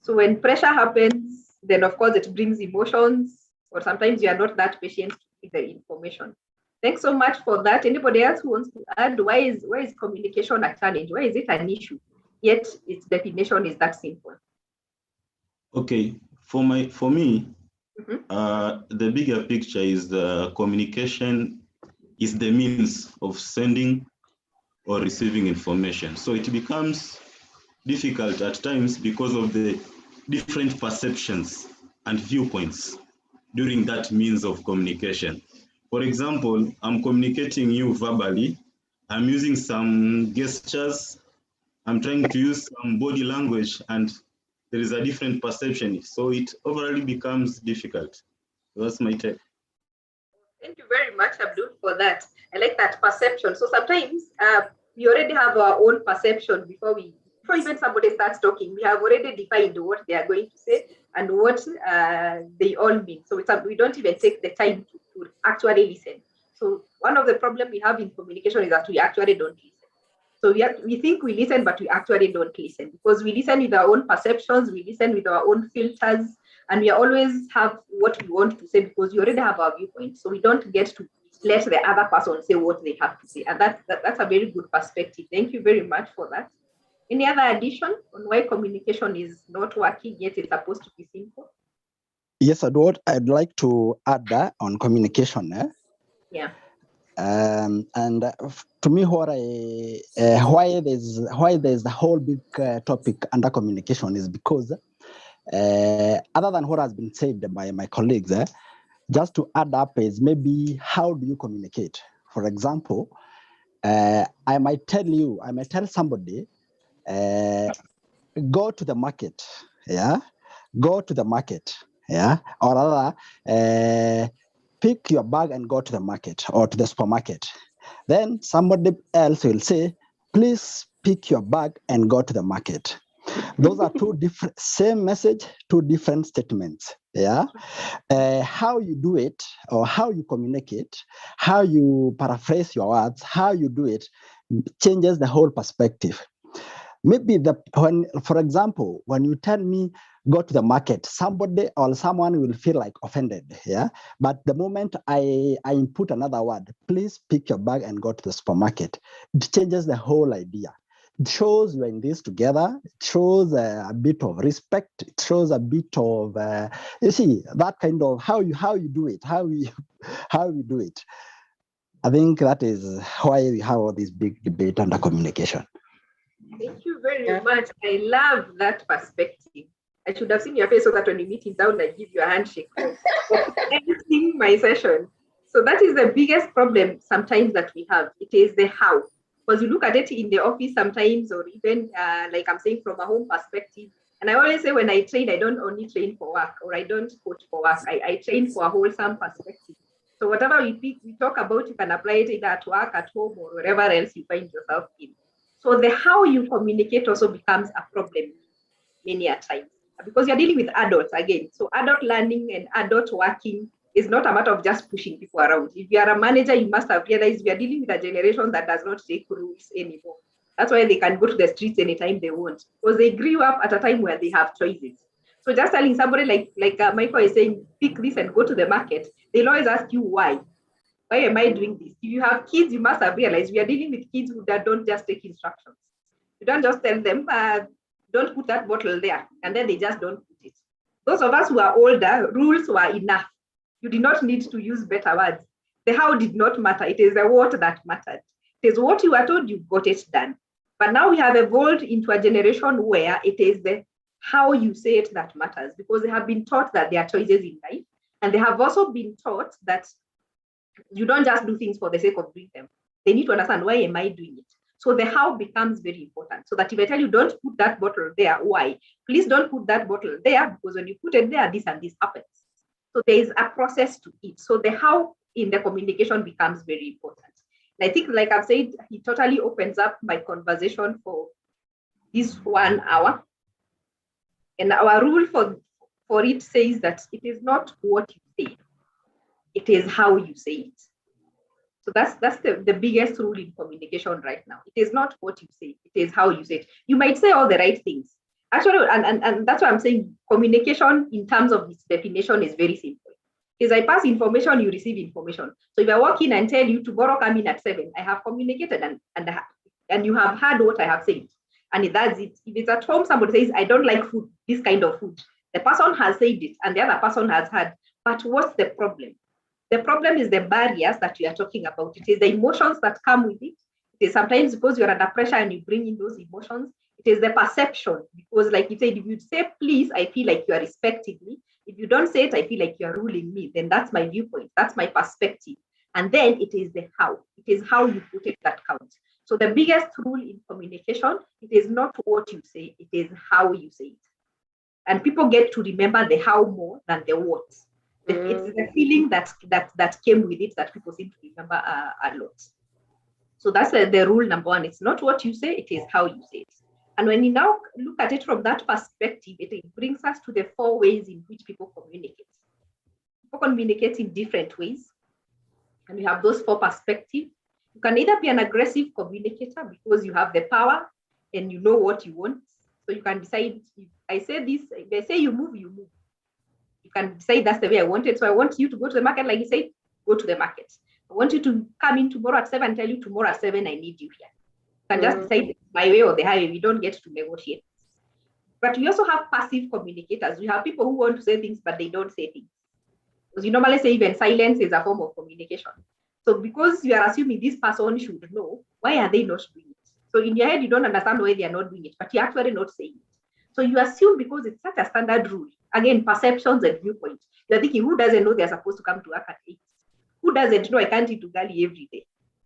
So when pressure happens, then of course it brings emotions, or sometimes you are not that patient to get the information. Thanks so much for that. Anybody else who wants to add, why is communication a challenge? Why is it an issue? Yet its definition is that simple. Okay, for me, the bigger picture is the communication is the means of sending or receiving information. So it becomes difficult at times because of the different perceptions and viewpoints during that means of communication. For example, I'm communicating you verbally, I'm using some gestures, I'm trying to use some body language, and there is a different perception. So it overall becomes difficult. That's my take. Thank you very much, Abdul, for that. I like that perception. So sometimes we already have our own perception before even somebody starts talking. We have already defined what they are going to say and what they all mean. So we don't even take the time to actually listen. So one of the problems we have in communication is that we actually don't listen. So we think we listen, but we actually don't listen, because we listen with our own perceptions, we listen with our own filters, and we always have what we want to say because we already have our viewpoint. So we don't get to let the other person say what they have to say. And that's a very good perspective. Thank you very much for that. Any other addition on why communication is not working yet it's supposed to be simple? Yes, I'd like to add that on communication. Yeah. And to me, why there's the whole big topic under communication is because other than what has been said by my colleagues, just to add up is maybe how do you communicate? For example, I might tell somebody, go to the market, go to the market, or rather, pick your bag and go to the market or to the supermarket. Then somebody else will say, please pick your bag and go to the market. Those are two different, same message, two different statements. How you do it or how you communicate, how you paraphrase your words, how you do it changes the whole perspective. Maybe for example, when you tell me go to the market, somebody or someone will feel like offended. But the moment I input another word, please pick your bag and go to the supermarket, it changes the whole idea. It shows we're in this together. It shows a bit of respect. It shows a bit of you see that kind of how you do it, how we do it. I think that is why we have all this big debate under communication. Thank you very much. I love that perspective. I should have seen your face so that when you meet in town, I give you a handshake for ending my session. So that is the biggest problem sometimes that we have. It is the how. Because you look at it in the office sometimes, or even like I'm saying from a home perspective. And I always say when I train, I don't only train for work, or I don't coach for work. I train for a wholesome perspective. So whatever we talk about, you can apply it either at work, at home, or wherever else you find yourself in. So the how you communicate also becomes a problem many a times, because you're dealing with adults again. So adult learning and adult working is not a matter of just pushing people around. If you are a manager, you must have realized we are dealing with a generation that does not take rules anymore. That's why they can go to the streets anytime they want, because they grew up at a time where they have choices. So just telling somebody like Michael is saying, pick this and go to the market, they'll always ask you why. Why am I doing this? If you have kids, you must have realized we are dealing with kids who don't just take instructions. You don't just tell them, don't put that bottle there, and then they just don't put it. Those of us who are older, rules were enough. You did not need to use better words. The how did not matter. It is the what that mattered. It is what you were told, you got it done. But now we have evolved into a generation where it is the how you say it that matters, because they have been taught that there are choices in life. And they have also been taught that you don't just do things for the sake of doing them. They need to understand, why am I doing it? So the how becomes very important. So that if I tell you, don't put that bottle there, why? Please don't put that bottle there, because when you put it there, this and this happens. So there is a process to it. So the how in the communication becomes very important. And I think, like I've said, he totally opens up my conversation for this 1 hour. And our rule for it says that it is not what you say, it is how you say it. So that's the biggest rule in communication right now. It is not what you say, it is how you say it. You might say all the right things. Actually, and that's why I'm saying communication in terms of its definition is very simple. Is I pass information, you receive information. So if I walk in and tell you tomorrow come in at 7, I have communicated and you have heard what I have said. And that's it. If it's at home, somebody says, I don't like food, this kind of food. The person has said it and the other person has heard. But what's the problem? The problem is the barriers that we are talking about. It is the emotions that come with it. It is sometimes because you're under pressure and you bring in those emotions. It is the perception, because like you said, if you say, please, I feel like you are respecting me. If you don't say it, I feel like you are ruling me. Then that's my viewpoint. That's my perspective. And then it is the how. It is how you put it that counts. So the biggest rule in communication, it is not what you say, it is how you say it. And people get to remember the how more than the what. It's the feeling that came with it that people seem to remember a lot. So that's the rule number 1. It's not what you say, it is how you say it. And when you now look at it from that perspective, it brings us to the 4 ways in which people communicate. People communicate in different ways. And we have those 4 perspectives. You can either be an aggressive communicator because you have the power and you know what you want. So you can decide, if I say this, if I say you move, you move. You can decide that's the way I want it. So I want you to go to the market, like you said, go to the market. I want you to come in tomorrow at 7 and tell you tomorrow at 7, I need you here. You can just decide my way or the highway. We don't get to negotiate. But we also have passive communicators. We have people who want to say things, but they don't say things. Because you normally say even silence is a form of communication. So because you are assuming this person should know, why are they not doing it? So in your head, you don't understand why they are not doing it, but you're actually not saying it. So you assume because it's such a standard rule. Again, perceptions and viewpoints. You're thinking, who doesn't know they're supposed to come to work at 8? Who doesn't know I can't eat ugali every day?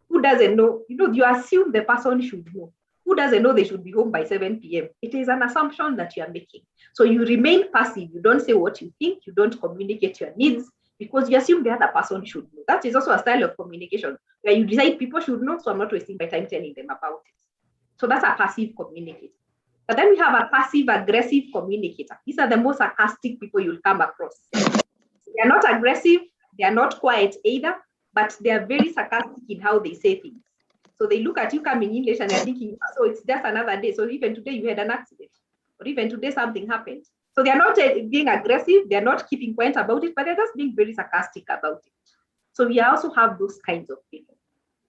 Who doesn't know? You assume the person should know. Who doesn't know they should be home by 7 p.m.? It is an assumption that you are making. So you remain passive. You don't say what you think. You don't communicate your needs because you assume the other person should know. That is also a style of communication where you decide people should know, so I'm not wasting my time telling them about it. So that's a passive communicator. But then we have a passive-aggressive communicator. These are the most sarcastic people you'll come across. They are not aggressive. They are not quiet either, but they are very sarcastic in how they say things. So they look at you coming in English and they're thinking, so it's just another day. So even today you had an accident, or even today something happened. So they're not being aggressive. They're not keeping quiet about it, but they're just being very sarcastic about it. So we also have those kinds of people.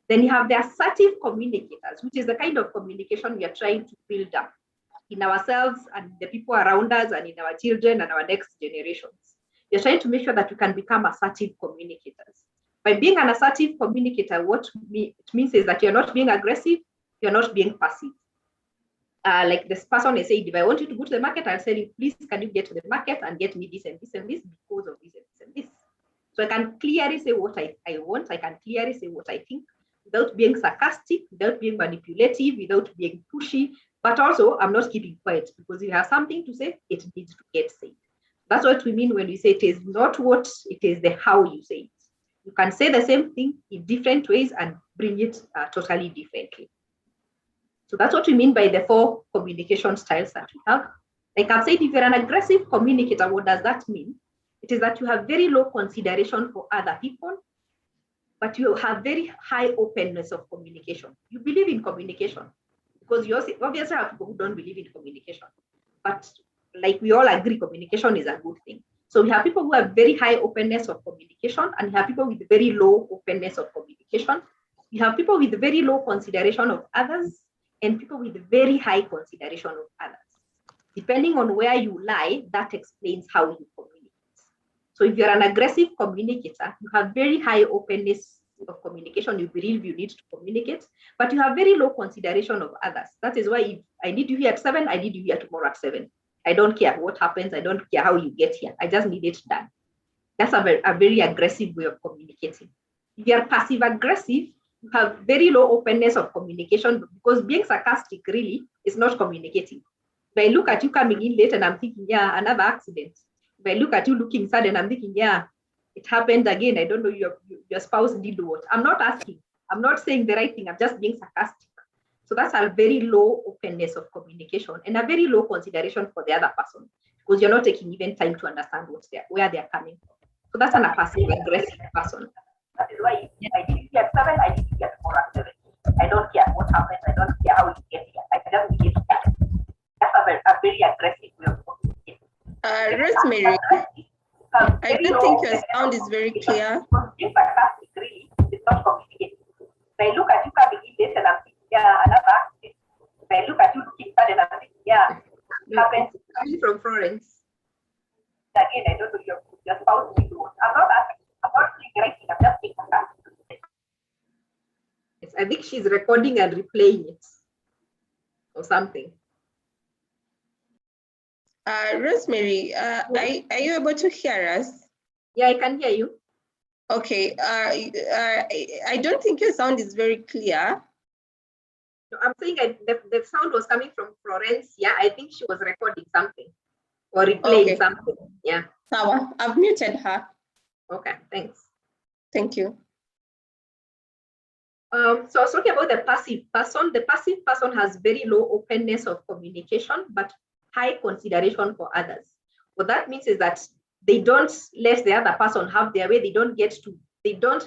Then you have the assertive communicators, which is the kind of communication we are trying to build up in ourselves and the people around us and in our children and our next generations. We're trying to make sure that we can become assertive communicators. By being an assertive communicator, what it means is that you're not being aggressive, you're not being passive. Like this person is saying, if I want you to go to the market, I'll tell you, please, can you get to the market and get me this and this and this because of this and this and this. So I can clearly say what I want. I can clearly say what I think without being sarcastic, without being manipulative, without being pushy. But also, I'm not keeping quiet, because if you have something to say, it needs to get said. That's what we mean when we say it is not what, it is the how you say it. You can say the same thing in different ways and bring it totally differently. So that's what we mean by the 4 communication styles that we have. Like I've said, if you're an aggressive communicator, what does that mean? It is that you have very low consideration for other people, but you have very high openness of communication. You believe in communication, because you obviously have people who don't believe in communication. But like we all agree, communication is a good thing. So we have people who have very high openness of communication, and we have people with very low openness of communication. We have people with very low consideration of others, and people with very high consideration of others. Depending on where you lie, that explains how you communicate. So if you're an aggressive communicator, you have very high openness of communication. You believe you need to communicate, but you have very low consideration of others. That is why if I need you here at 7, I need you here tomorrow at 7. I don't care what happens. I don't care how you get here. I just need it done. That's a very aggressive way of communicating. If you're passive aggressive, you have very low openness of communication, because being sarcastic really is not communicating. If I look at you coming in late and I'm thinking, yeah, another accident. If I look at you looking sad and I'm thinking, yeah, it happened again. I don't know, your spouse did what. I'm not asking. I'm not saying the right thing. I'm just being sarcastic. So that's a very low openness of communication and a very low consideration for the other person, because you're not taking even time to understand where they're coming from. So that's an passive aggressive person. That is why I need you at 7, I need you at 4 at 7. I don't care what happens. I don't care how you get here. I just need it done. That's a very aggressive way of communicating. Rosemary, I don't think your sound is very clear. Being sarcastic really is not communicating. If I look at you coming in late and I'm thinking, yeah, another accident. If I look at you looking sad and I'm thinking, yeah, it happens. I'm from Florence. Again, I don't know your spouse did what. I'm not asking. I'm not doing the right thing. I'm just being sarcastic. Yes, I think she's recording and replaying it or something. Rosemary, are you able to hear us? Yeah, I can hear you. Okay. I don't think your sound is very clear. No, I'm saying the sound was coming from Florence. Yeah, I think she was recording something or replaying something. Yeah. Sawa, I've muted her. Okay, thanks. Thank you. So I was talking about the passive person. The passive person has very low openness of communication, but high consideration for others. What that means is that they don't let the other person have their way. They don't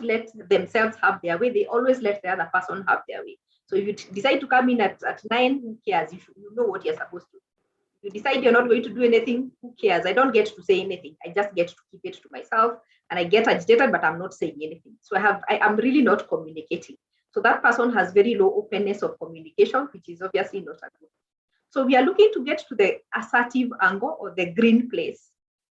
let themselves have their way. They always let the other person have their way. So if you decide to come in at 9, who cares? You know what you're supposed to do. If you decide you're not going to do anything, who cares? I don't get to say anything. I just get to keep it to myself, and I get agitated, but I'm not saying anything. So I'm really not communicating. So that person has very low openness of communication, which is obviously not a good. So we are looking to get to the assertive angle or the green place,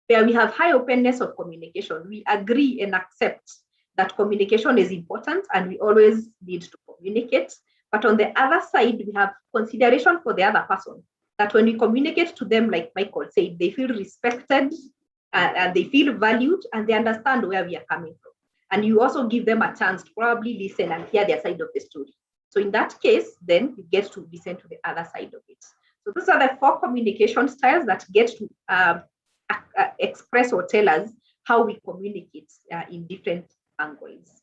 where we have high openness of communication. We agree and accept that communication is important and we always need to communicate. But on the other side, we have consideration for the other person, that when we communicate to them, like Michael said, they feel respected and they feel valued and they understand where we are coming from. And you also give them a chance to probably listen and hear their side of the story. So in that case, then you get to listen to the other side of it. So those are the 4 communication styles that get to express or tell us how we communicate in different angles.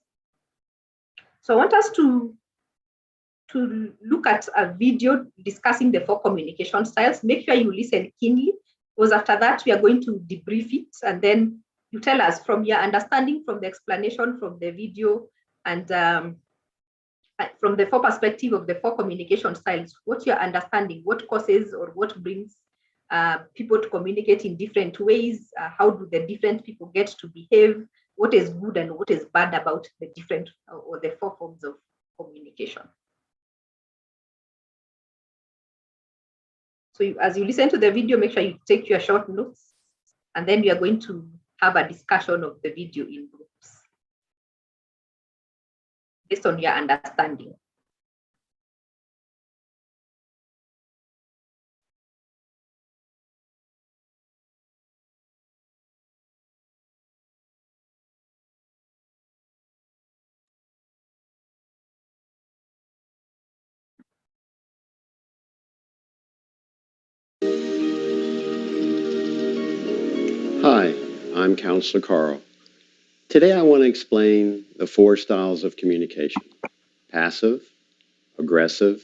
So I want us to look at a video discussing the 4 communication styles. Make sure you listen keenly, because after that we are going to debrief it, and then you tell us from your understanding, from the explanation, from the video, and from the 4 perspective of the 4 communication styles, what you're understanding, what causes or what brings people to communicate in different ways, how do the different people get to behave, what is good and what is bad about the different or the 4 forms of communication. So as you listen to the video, make sure you take your short notes, and then we are going to have a discussion of the video in groups based on your understanding. I'm Counselor Carl. Today I want to explain the 4 styles of communication: passive, aggressive,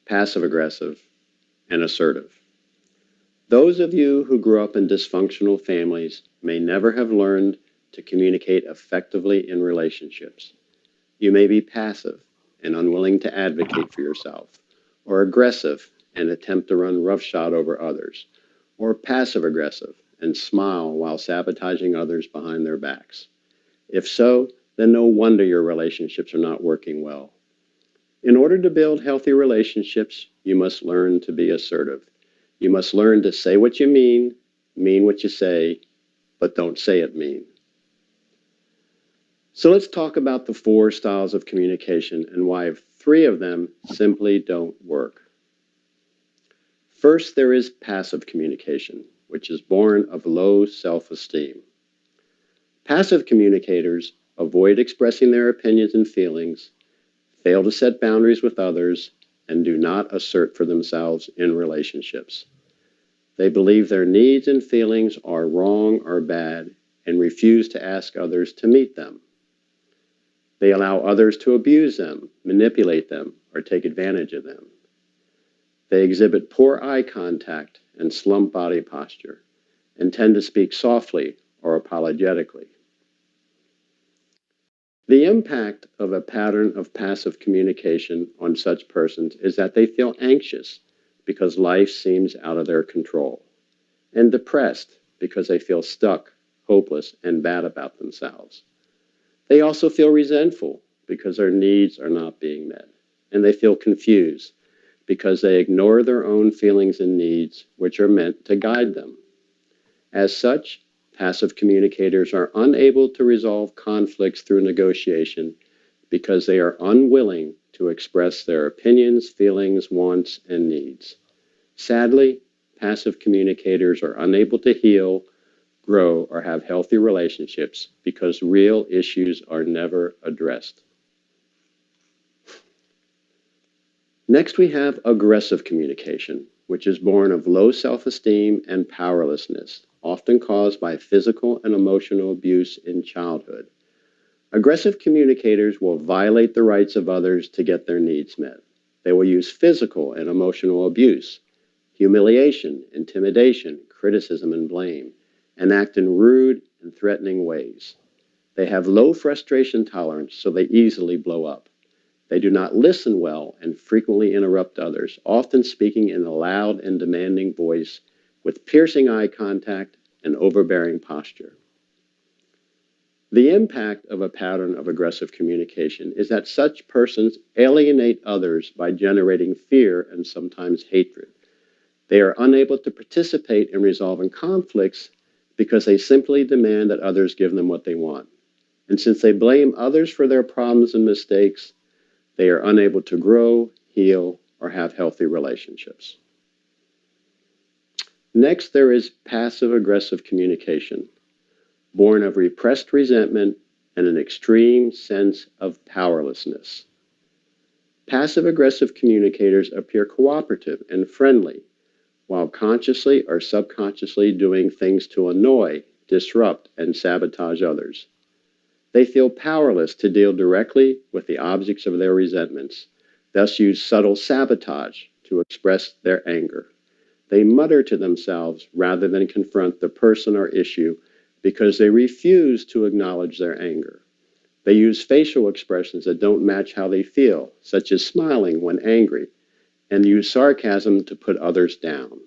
passive-aggressive, and assertive. Those of you who grew up in dysfunctional families may never have learned to communicate effectively in relationships. You may be passive and unwilling to advocate for yourself, or aggressive and attempt to run roughshod over others, or passive-aggressive and smile while sabotaging others behind their backs. If so, then no wonder your relationships are not working well. In order to build healthy relationships, you must learn to be assertive. You must learn to say what you mean what you say, but don't say it mean. So let's talk about the 4 styles of communication and why 3 of them simply don't work. First, there is passive communication, which is born of low self-esteem. Passive communicators avoid expressing their opinions and feelings, fail to set boundaries with others, and do not assert for themselves in relationships. They believe their needs and feelings are wrong or bad and refuse to ask others to meet them. They allow others to abuse them, manipulate them, or take advantage of them. They exhibit poor eye contact and slump body posture, and tend to speak softly or apologetically. The impact of a pattern of passive communication on such persons is that they feel anxious because life seems out of their control, and depressed because they feel stuck, hopeless, and bad about themselves. They also feel resentful because their needs are not being met, and they feel confused because they ignore their own feelings and needs, which are meant to guide them. As such, passive communicators are unable to resolve conflicts through negotiation because they are unwilling to express their opinions, feelings, wants, and needs. Sadly, passive communicators are unable to heal, grow, or have healthy relationships because real issues are never addressed. Next, we have aggressive communication, which is born of low self-esteem and powerlessness, often caused by physical and emotional abuse in childhood. Aggressive communicators will violate the rights of others to get their needs met. They will use physical and emotional abuse, humiliation, intimidation, criticism, and blame, and act in rude and threatening ways. They have low frustration tolerance, so they easily blow up. They do not listen well and frequently interrupt others, often speaking in a loud and demanding voice with piercing eye contact and overbearing posture. The impact of a pattern of aggressive communication is that such persons alienate others by generating fear and sometimes hatred. They are unable to participate in resolving conflicts because they simply demand that others give them what they want. And since they blame others for their problems and mistakes, they are unable to grow, heal, or have healthy relationships. Next, there is passive-aggressive communication, born of repressed resentment and an extreme sense of powerlessness. Passive-aggressive communicators appear cooperative and friendly, while consciously or subconsciously doing things to annoy, disrupt, and sabotage others. They feel powerless to deal directly with the objects of their resentments, thus use subtle sabotage to express their anger. They mutter to themselves rather than confront the person or issue because they refuse to acknowledge their anger. They use facial expressions that don't match how they feel, such as smiling when angry, and use sarcasm to put others down.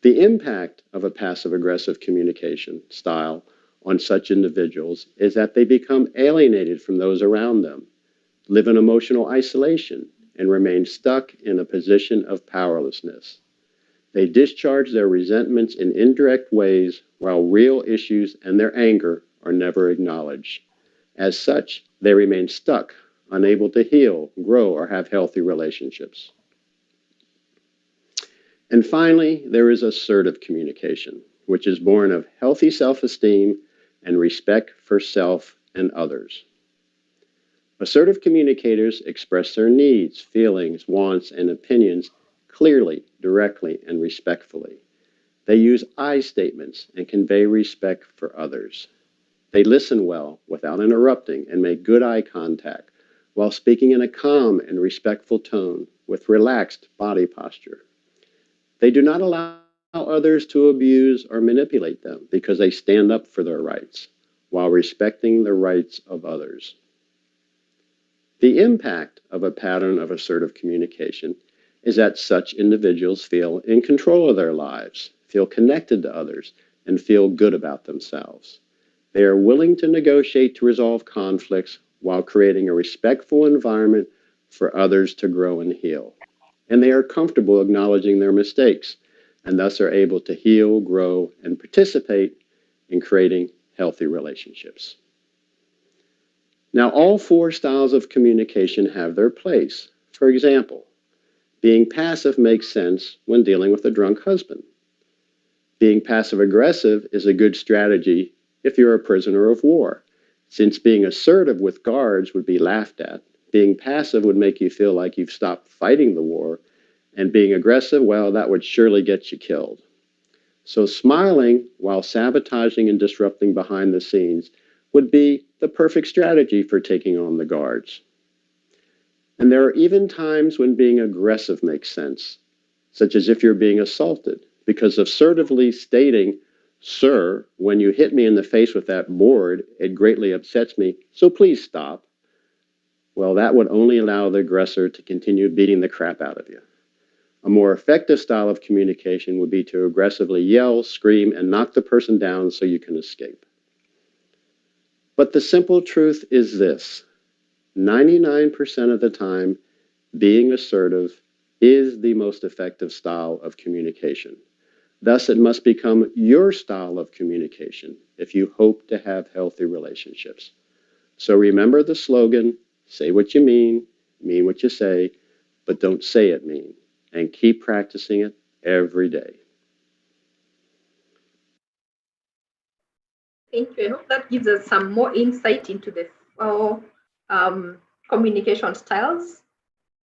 The impact of a passive-aggressive communication style on such individuals is that they become alienated from those around them, live in emotional isolation, and remain stuck in a position of powerlessness. They discharge their resentments in indirect ways while real issues and their anger are never acknowledged. As such, they remain stuck, unable to heal, grow, or have healthy relationships. And finally, there is assertive communication, which is born of healthy self-esteem and respect for self and others. Assertive communicators express their needs, feelings, wants, and opinions clearly, directly, and respectfully. They use I statements and convey respect for others. They listen well without interrupting and make good eye contact while speaking in a calm and respectful tone with relaxed body posture. They do not allow others to abuse or manipulate them because they stand up for their rights while respecting the rights of others. The impact of a pattern of assertive communication is that such individuals feel in control of their lives, feel connected to others, and feel good about themselves. They are willing to negotiate to resolve conflicts while creating a respectful environment for others to grow and heal. And they are comfortable acknowledging their mistakes and thus are able to heal, grow, and participate in creating healthy relationships. Now, all four styles of communication have their place. For example, being passive makes sense when dealing with a drunk husband. Being passive-aggressive is a good strategy if you're a prisoner of war, since being assertive with guards would be laughed at. Being passive would make you feel like you've stopped fighting the war, and being aggressive, well, that would surely get you killed. So smiling while sabotaging and disrupting behind the scenes would be the perfect strategy for taking on the guards. And there are even times when being aggressive makes sense, such as if you're being assaulted, because assertively stating, "Sir, when you hit me in the face with that board, it greatly upsets me, so please stop," well, that would only allow the aggressor to continue beating the crap out of you. A more effective style of communication would be to aggressively yell, scream, and knock the person down so you can escape. But the simple truth is this: 99% of the time, being assertive is the most effective style of communication. Thus, it must become your style of communication if you hope to have healthy relationships. So remember the slogan, say what you mean what you say, but don't say it mean, and keep practicing it every day. Thank you. I hope that gives us some more insight into the communication styles.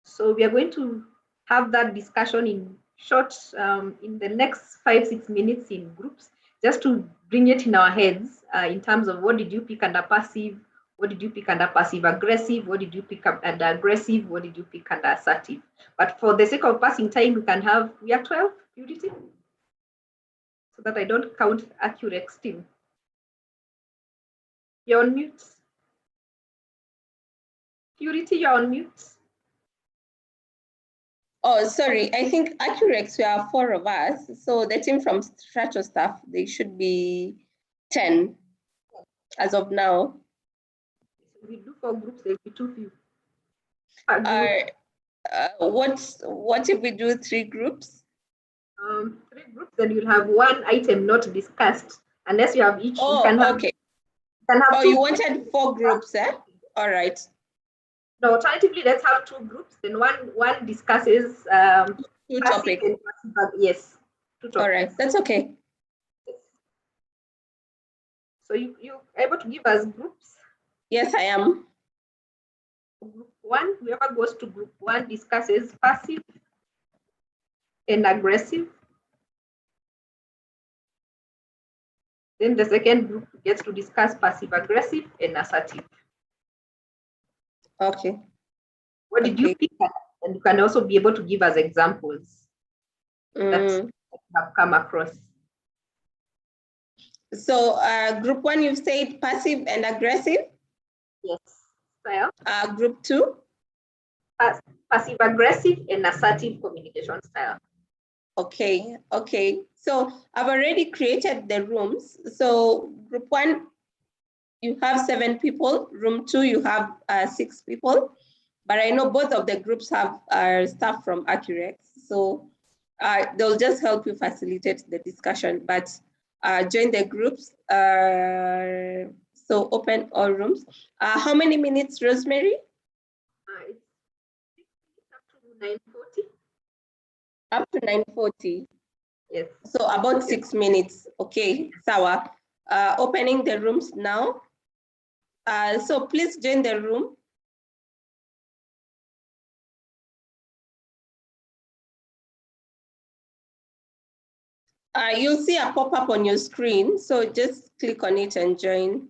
So we are going to have that discussion in short, in the next 5-6 minutes in groups, just to bring it in our heads in terms of what did you pick under passive, what did you pick under passive-aggressive, what did you pick up under aggressive, what did you pick under assertive. But for the sake of passing time, we have 12, Purity, so that I don't count accurate still. You're on mute. Purity, you're on mute. Oh, sorry. I think Accurex, we are 4 of us. So the team from Strato staff, they should be 10 as of now. We do 4 groups, there'll be 2 few. What if we do 3 groups? 3 groups, then you'll have 1 item not discussed, unless you have each. Oh, you can have, okay. You can have you wanted 4 groups, eh? All right. No, alternatively, let's have 2 groups. Then one discusses 2 topics. Yes, 2 topics. All right, that's okay. So you're able to give us groups? Yes, I am. Group 1, whoever goes to group 1 discusses passive and aggressive. Then the second group gets to discuss passive-aggressive and assertive. Okay. What did you pick? And you can also be able to give us examples that have come across. So group 1, you've said passive and aggressive? Yes. Style. Group 2? Passive-aggressive and assertive communication style. Okay, okay. So I've already created the rooms. So group 1, you have 7 people. Room 2, you have 6 people. But I know both of the groups have staff from Accurex. So they'll just help you facilitate the discussion. But join the groups. So open all rooms. How many minutes, Rosemary? It's up to 9:40. Up to 9:40. Yes. So about 6 minutes. Okay, Sawa. Opening the rooms now. So please join the room. You'll see a pop-up on your screen. So just click on it and join.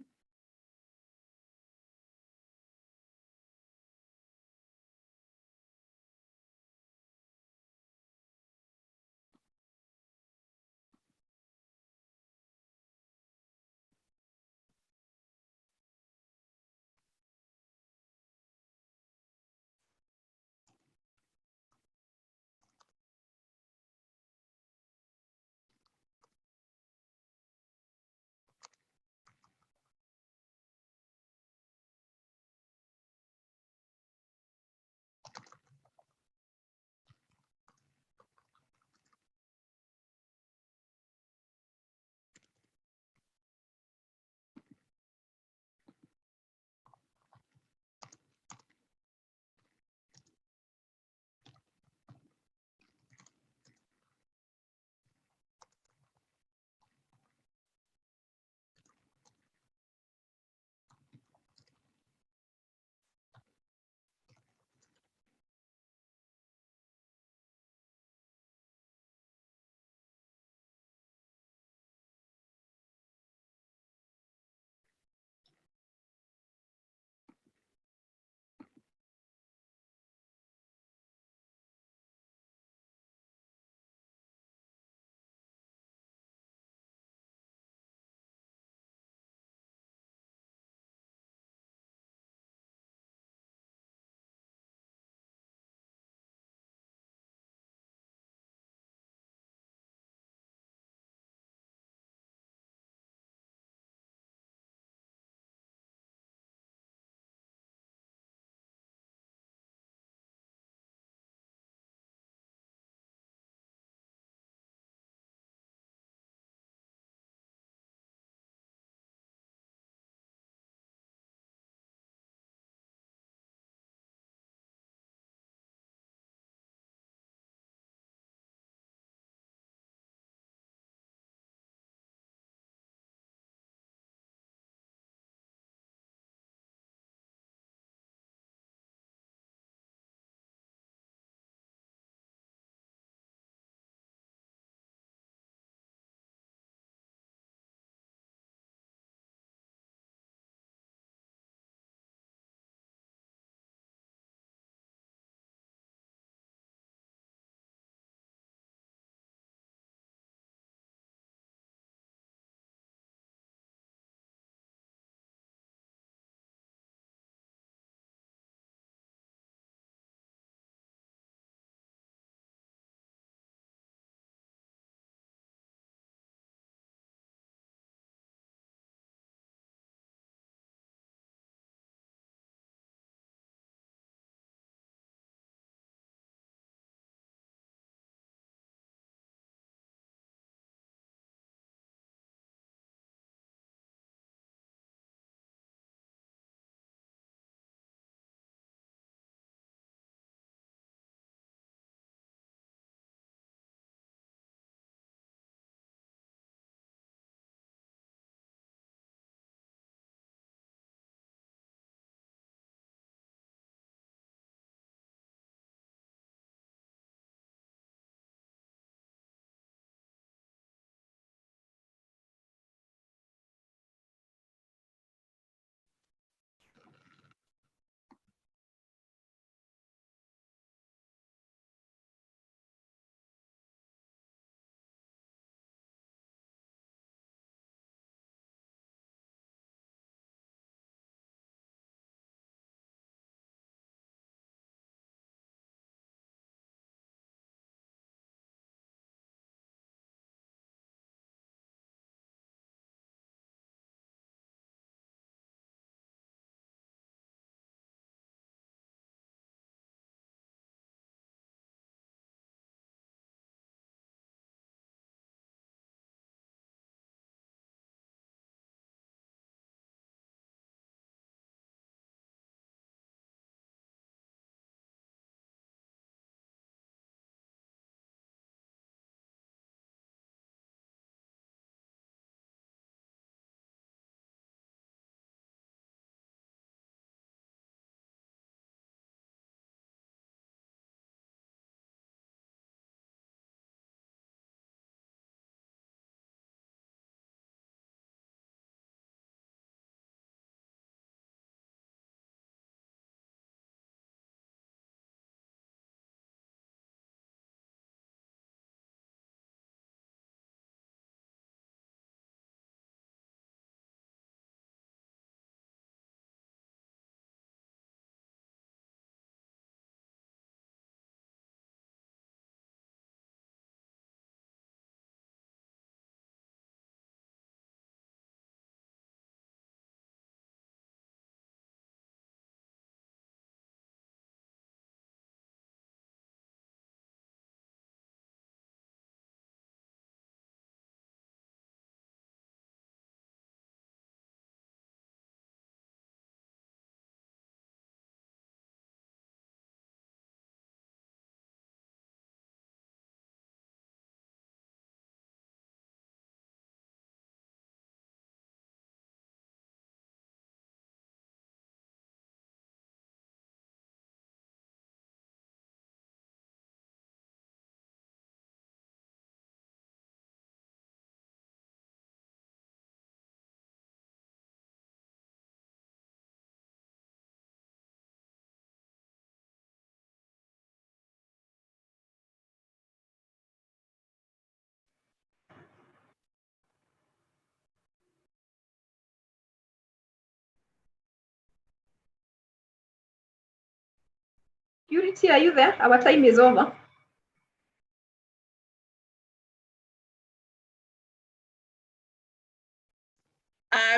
Purity, are you there? Our time is over.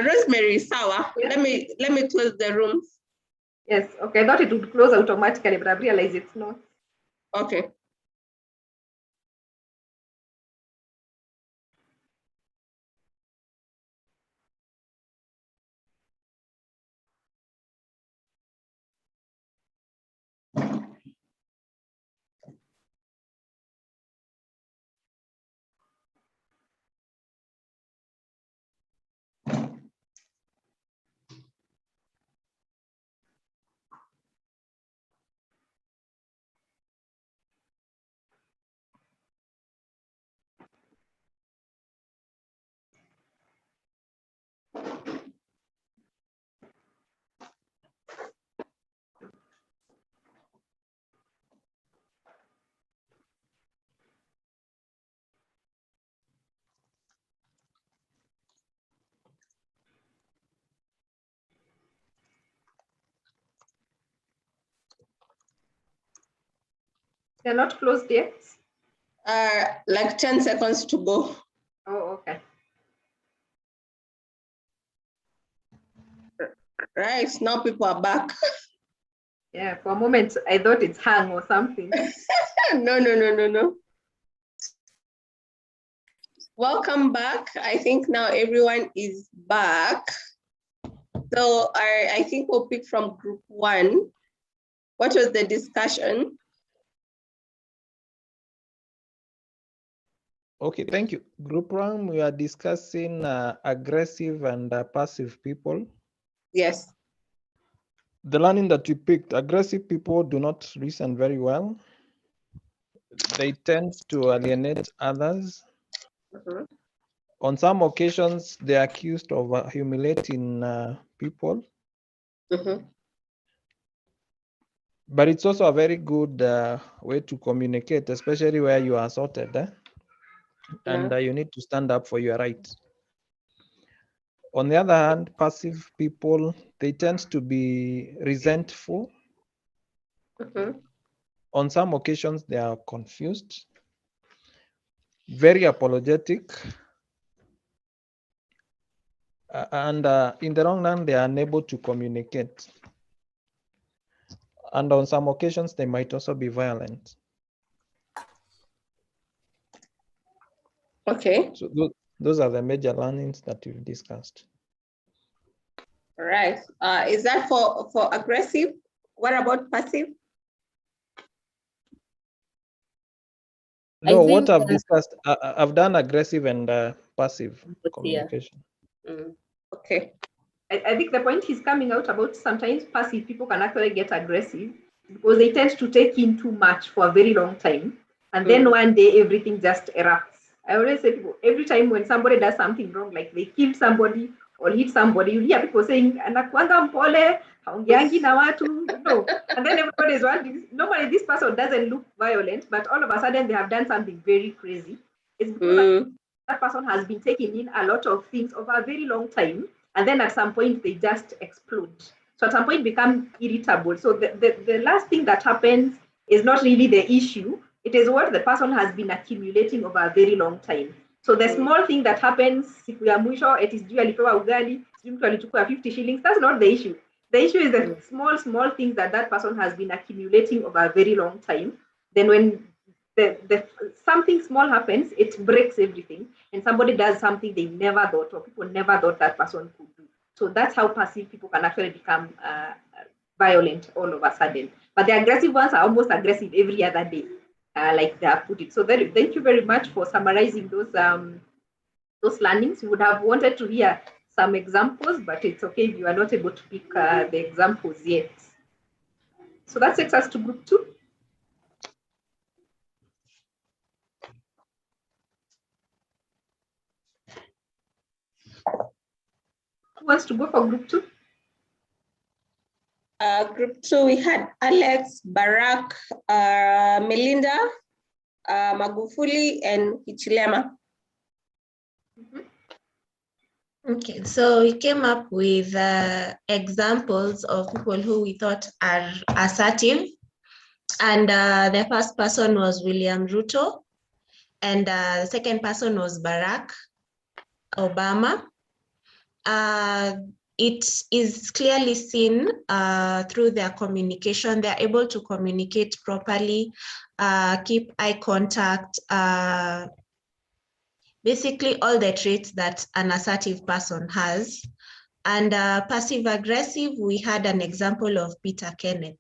Rosemary, sawa. Yeah. Let me close the room. Yes, okay. I thought it would close automatically, but I realized it's not. Okay. They're not closed yet? Like 10 seconds to go. Oh, okay. Right, now people are back. Yeah, for a moment, I thought it's hung or something. No. Welcome back. I think now everyone is back. So I think we'll pick from group 1. What was the discussion? Okay, thank you. Group 1, we are discussing aggressive and passive people. Yes. The learning that you picked, aggressive people do not listen very well. They tend to alienate others. Mm-hmm. On some occasions, they are accused of humiliating people. Mm-hmm. But it's also a very good way to communicate, especially where you are assaulted. And you need to stand up for your rights. On the other hand, passive people, they tend to be resentful. Mm-hmm. On some occasions, they are confused, very apologetic, and in the long run, they are unable to communicate. And on some occasions, they might also be violent. Okay. So those are the major learnings that we've discussed. All right. Is that for aggressive? What about passive? No, what I've discussed, I've done aggressive and passive communication. Okay. I think the point is coming out about sometimes passive people can actually get aggressive because they tend to take in too much for a very long time. And then one day everything just erupts. I always say people, every time when somebody does something wrong, like they kill somebody or hit somebody, you hear people saying, anakuanga mpole, haongeangi na watu, and then everybody is wondering, normally this person doesn't look violent, but all of a sudden they have done something very crazy. It's because that person has been taking in a lot of things over a very long time, and then at some point they just explode. So at some point become irritable. So the last thing that happens is not really the issue. It is what the person has been accumulating over a very long time. So the small thing that happens, siku ya mwisho, it is due alipewa ugali, mtu alichukua 50 shillings, that's not the issue. The issue is the small things that person has been accumulating over a very long time. Then when something small happens, it breaks everything, and somebody does something they never thought, or people never thought that person could do. So that's how passive people can actually become violent all of a sudden. But the aggressive ones are almost aggressive every other day, like they have put it. So thank you very much for summarizing those learnings. We would have wanted to hear some examples, but it's okay if you are not able to pick the examples yet. So that takes us to group 2. Who wants to go for group 2? Group 2, we had Alex, Barack, Melinda, Magufuli, and Hichilema. Okay, so we came up with examples of people who we thought are assertive. And the first person was William Ruto. And the second person was Barack Obama. It is clearly seen through their communication. They're able to communicate properly, keep eye contact, basically all the traits that an assertive person has. And passive aggressive, we had an example of Peter Kenneth.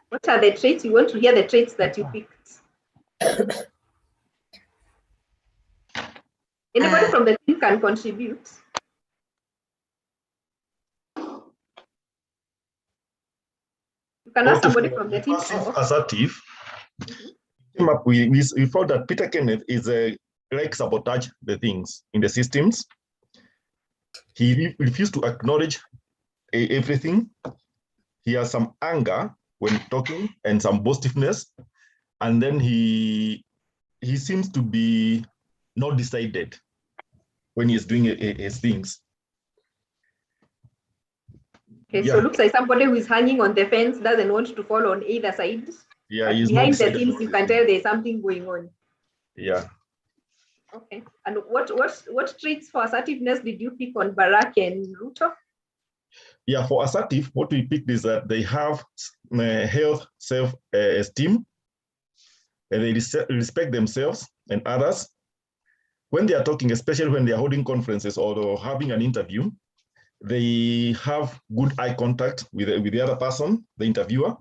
What are the traits? You want to hear the traits that you picked? Anybody from the team can contribute. You can ask somebody from the team. Passive assertive came up with this. We found that Peter Kenneth is like sabotage the things in the systems. He refused to acknowledge everything. He has some anger when talking and some boastiveness, and then he seems to be not decided when he's doing his things. Okay, so it looks like somebody who is hanging on the fence, doesn't want to fall on either side. Yeah, but he's behind not the decided scenes, you can tell there's something going on. Yeah. Okay, and what traits for assertiveness did you pick on Barack and Ruto? Yeah, for assertive, what we picked is that they have health, self-esteem, and they respect themselves and others. When they are talking, especially when they are holding conferences or having an interview, they have good eye contact with the other person, the interviewer.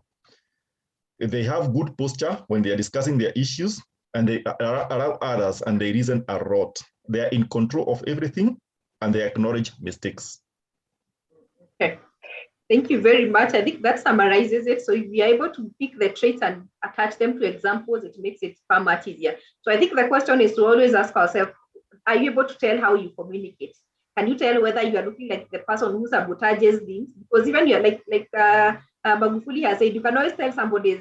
They have good posture when they are discussing their issues, and they allow others and they reason a lot. They are in control of everything, and they acknowledge mistakes. Okay, thank you very much. I think that summarizes it. So if we are able to pick the traits and attach them to examples, it makes it far much easier. So I think the question is to always ask ourselves, are you able to tell how you communicate? Can you tell whether you are looking like the person who sabotages things? Because even you're like Magufuli has said, you can always tell somebody's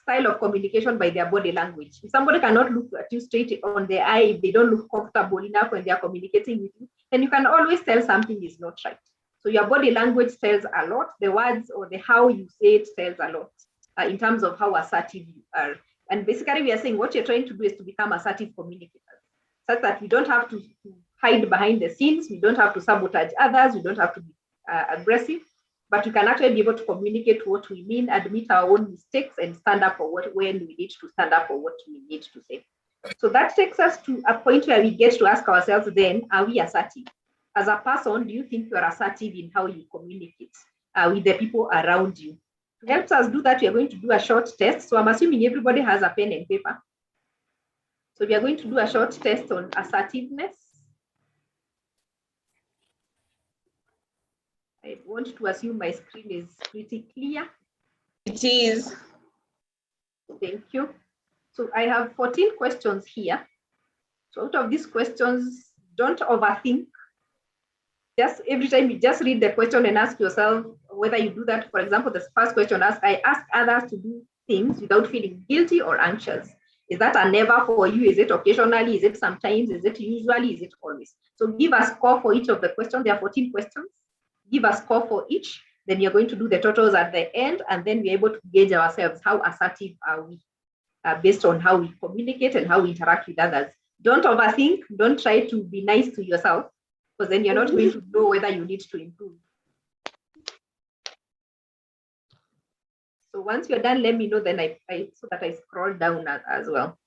style of communication by their body language. If somebody cannot look at you straight on the eye, if they don't look comfortable enough when they are communicating with you, then you can always tell something is not right. So your body language tells a lot. The words or the how you say it tells a lot in terms of how assertive you are. And basically, we are saying what you're trying to do is to become assertive communicators, such that we don't have to hide behind the scenes. We don't have to sabotage others. We don't have to be aggressive, but we can actually be able to communicate what we mean, admit our own mistakes, and stand up for when we need to stand up for what we need to say. So that takes us to a point where we get to ask ourselves then, are we assertive? As a person, do you think you are assertive in how you communicate with the people around you? To help us do that, we are going to do a short test. So I'm assuming everybody has a pen and paper. So we are going to do a short test on assertiveness. I want to assume my screen is pretty clear. It is. Thank you. So I have 14 questions here. So out of these questions, don't overthink. Just every time you just read the question and ask yourself whether you do that. For example, the first question asks, I ask others to do things without feeling guilty or anxious. Is that a never for you? Is it occasionally? Is it sometimes? Is it usually? Is it always? So give a score for each of the questions. There are 14 questions. Give a score for each. Then you're going to do the totals at the end, and then we're able to gauge ourselves. How assertive are we based on how we communicate and how we interact with others? Don't overthink. Don't try to be nice to yourself, because then you're not going to know whether you need to improve. So once you're done, let me know, then so that I scroll down as well.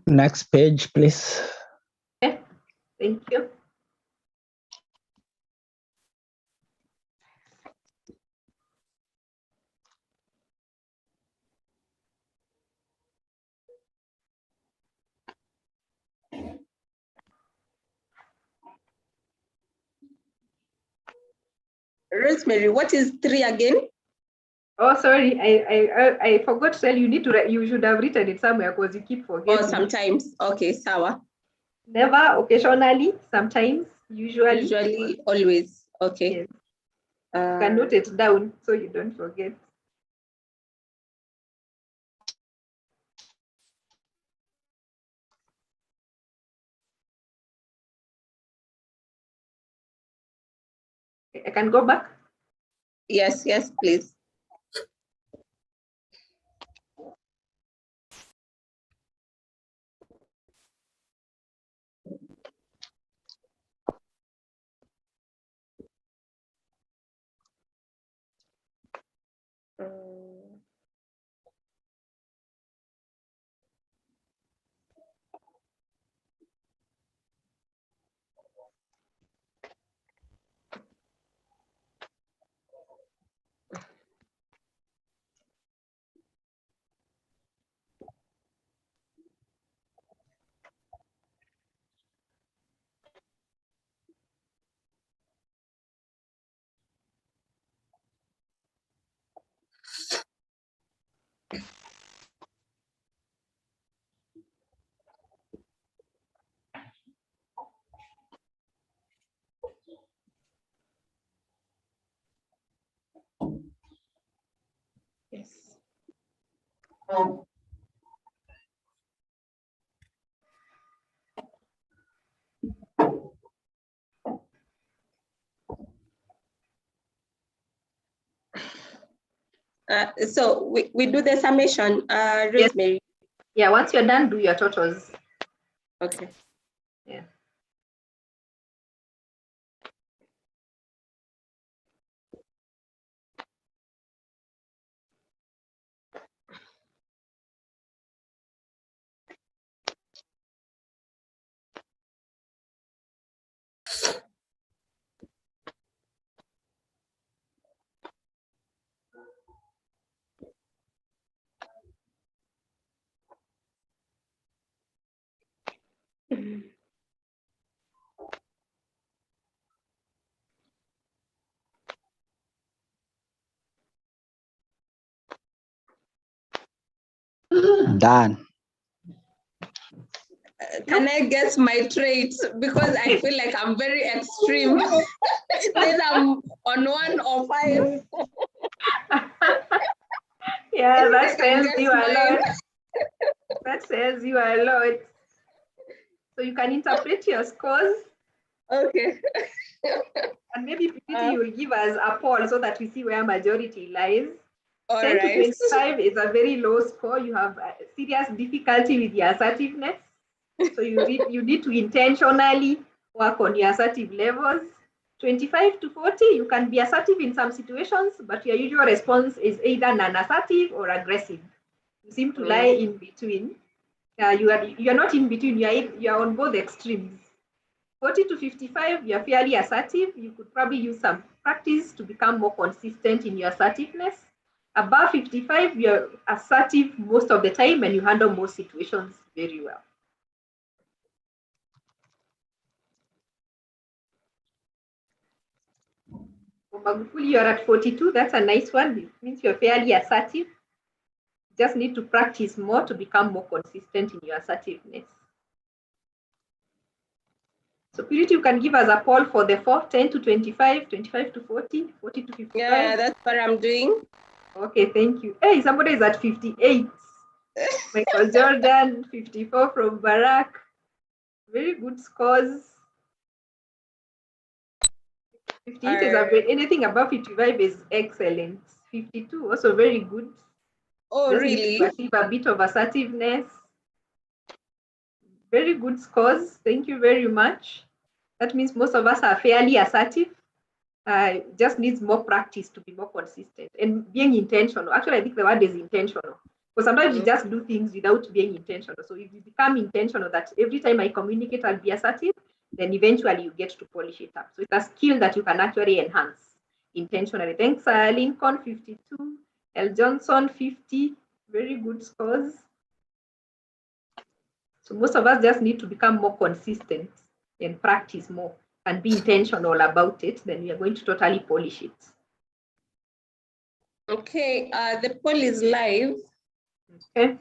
Next page, please. Okay. Thank you. Rosemary, what is 3 again? Oh, sorry, I forgot to tell you. You should have written it somewhere because you keep forgetting. Oh, sometimes. Okay, sawa. Never, occasionally, sometimes, usually. Usually, always. Okay. Yes. You can note it down so you don't forget. I can go back? Yes, please. Yes. So we do the summation, Rosemary. Yes. Yeah, once you're done, do your totals. Okay. Yeah. Done. Can I guess my traits? Because I feel like I'm very extreme. Either I'm on 1 or 5. Yeah, that says you a lot. That says you a lot. So you can interpret your scores. Okay. And maybe you will give us a poll so that we see where majority lies. All 10 right. to 25 is a very low score. You have a serious difficulty with your assertiveness. So you need to intentionally work on your assertive levels. 25 to 40, you can be assertive in some situations, but your usual response is either non-assertive or aggressive. You seem to lie in between. You are not in between. You are on both extremes. 40 to 55, you're fairly assertive. You could probably use some practice to become more consistent in your assertiveness. Above 55, you're assertive most of the time and you handle most situations very well. For Magufuli, you're at 42. That's a nice one. It means you're fairly assertive. You just need to practice more to become more consistent in your assertiveness. So Purity, you can give us a poll for the 4, 10 to 25, 25 to 40, 40 to 55. Yeah, that's what I'm doing. Okay, thank you. Hey, somebody is at 58. Michael Jordan, 54 from Barack. Very good scores. 58 is anything above 55 is excellent. 52 also very good. Oh, just really? Need to achieve a bit of assertiveness. Very good scores. Thank you very much. That means most of us are fairly assertive. Just needs more practice to be more consistent and being intentional. Actually, I think the word is intentional. Because sometimes you just do things without being intentional. So if you become intentional that every time I communicate, I'll be assertive, then eventually you get to polish it up. So it's a skill that you can actually enhance intentionally. Thanks, Lincoln, 52. L. Johnson, 50. Very good scores. So most of us just need to become more consistent and practice more and be intentional about it. Then we are going to totally polish it. Okay, the poll is live. Okay.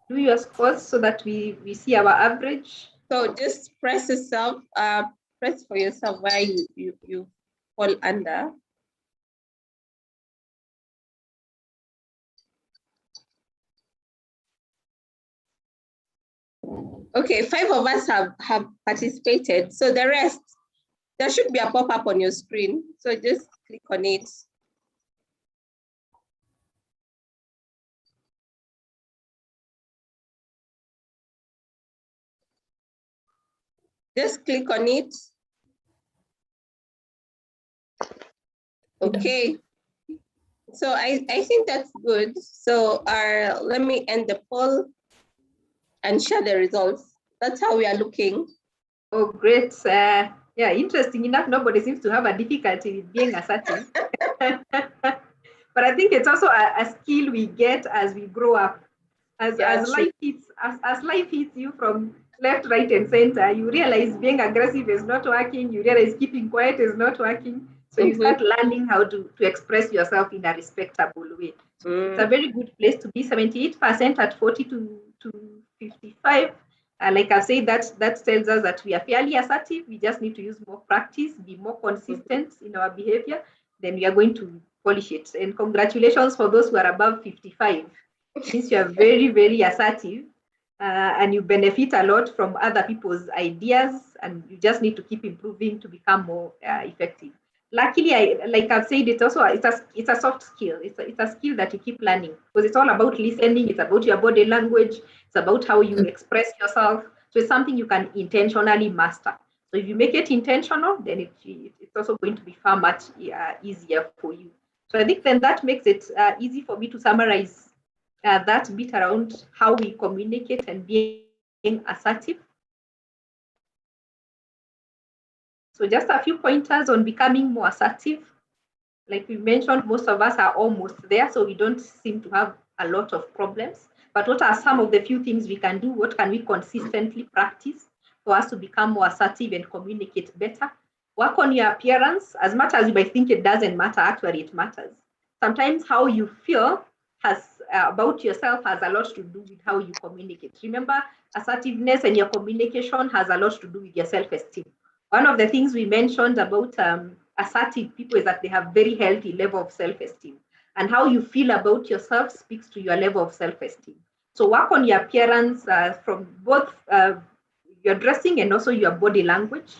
Do your scores so that we see our average. So just press yourself, press for yourself where you fall under. Okay, 5 of us have participated. So the rest, there should be a pop-up on your screen. So just click on it. Just click on it. Okay. So I think that's good. So let me end the poll and share the results. That's how we are looking. Oh, great. Yeah, interesting enough, nobody seems to have a difficulty with being assertive. But I think it's also a skill we get as we grow up. As life hits you from left, right, and center, you realize being aggressive is not working. You realize keeping quiet is not working. So you start learning how to express yourself in a respectable way. So it's a very good place to be. 78% at 40 to 55. Like I said, that tells us that we are fairly assertive. We just need to use more practice, be more consistent in our behavior. Then we are going to polish it. And congratulations for those who are above 55. Since you are very, very assertive and you benefit a lot from other people's ideas, and you just need to keep improving to become more effective. Luckily, like I've said, it's a soft skill. It's a skill that you keep learning because it's all about listening. It's about your body language. It's about how you express yourself. So it's something you can intentionally master. So if you make it intentional, then it's also going to be far much easier for you. So I think then that makes it easy for me to summarize that bit around how we communicate and being assertive. So just a few pointers on becoming more assertive. Like we mentioned, most of us are almost there, so we don't seem to have a lot of problems. But what are some of the few things we can do? What can we consistently practice for us to become more assertive and communicate better? Work on your appearance. As much as you might think it doesn't matter, actually it matters. Sometimes how you feel about yourself has a lot to do with how you communicate. Remember, assertiveness and your communication has a lot to do with your self-esteem. One of the things we mentioned about assertive people is that they have very healthy level of self-esteem, and how you feel about yourself speaks to your level of self-esteem. So work on your appearance from both your dressing and also your body language,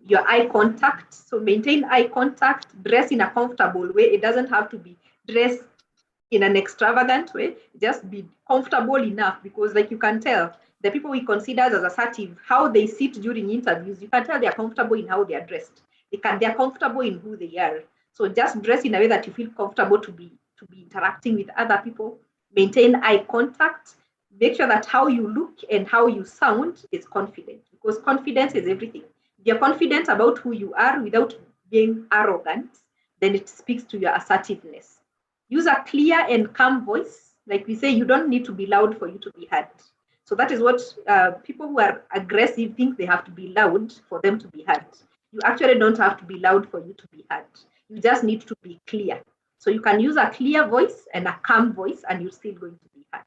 your eye contact. So maintain eye contact, dress in a comfortable way. It doesn't have to be dressed in an extravagant way, just be comfortable enough, because like you can tell, the people we consider as assertive, how they sit during interviews, you can tell they're comfortable in how they're dressed. They're comfortable in who they are. So just dress in a way that you feel comfortable to be interacting with other people. Maintain eye contact. Make sure that how you look and how you sound is confident, because confidence is everything. If you're confident about who you are without being arrogant, then it speaks to your assertiveness. Use a clear and calm voice. Like we say, you don't need to be loud for you to be heard. So that is what people who are aggressive think they have to be loud for them to be heard. You actually don't have to be loud for you to be heard. You just need to be clear. So you can use a clear voice and a calm voice, and you're still going to be heard.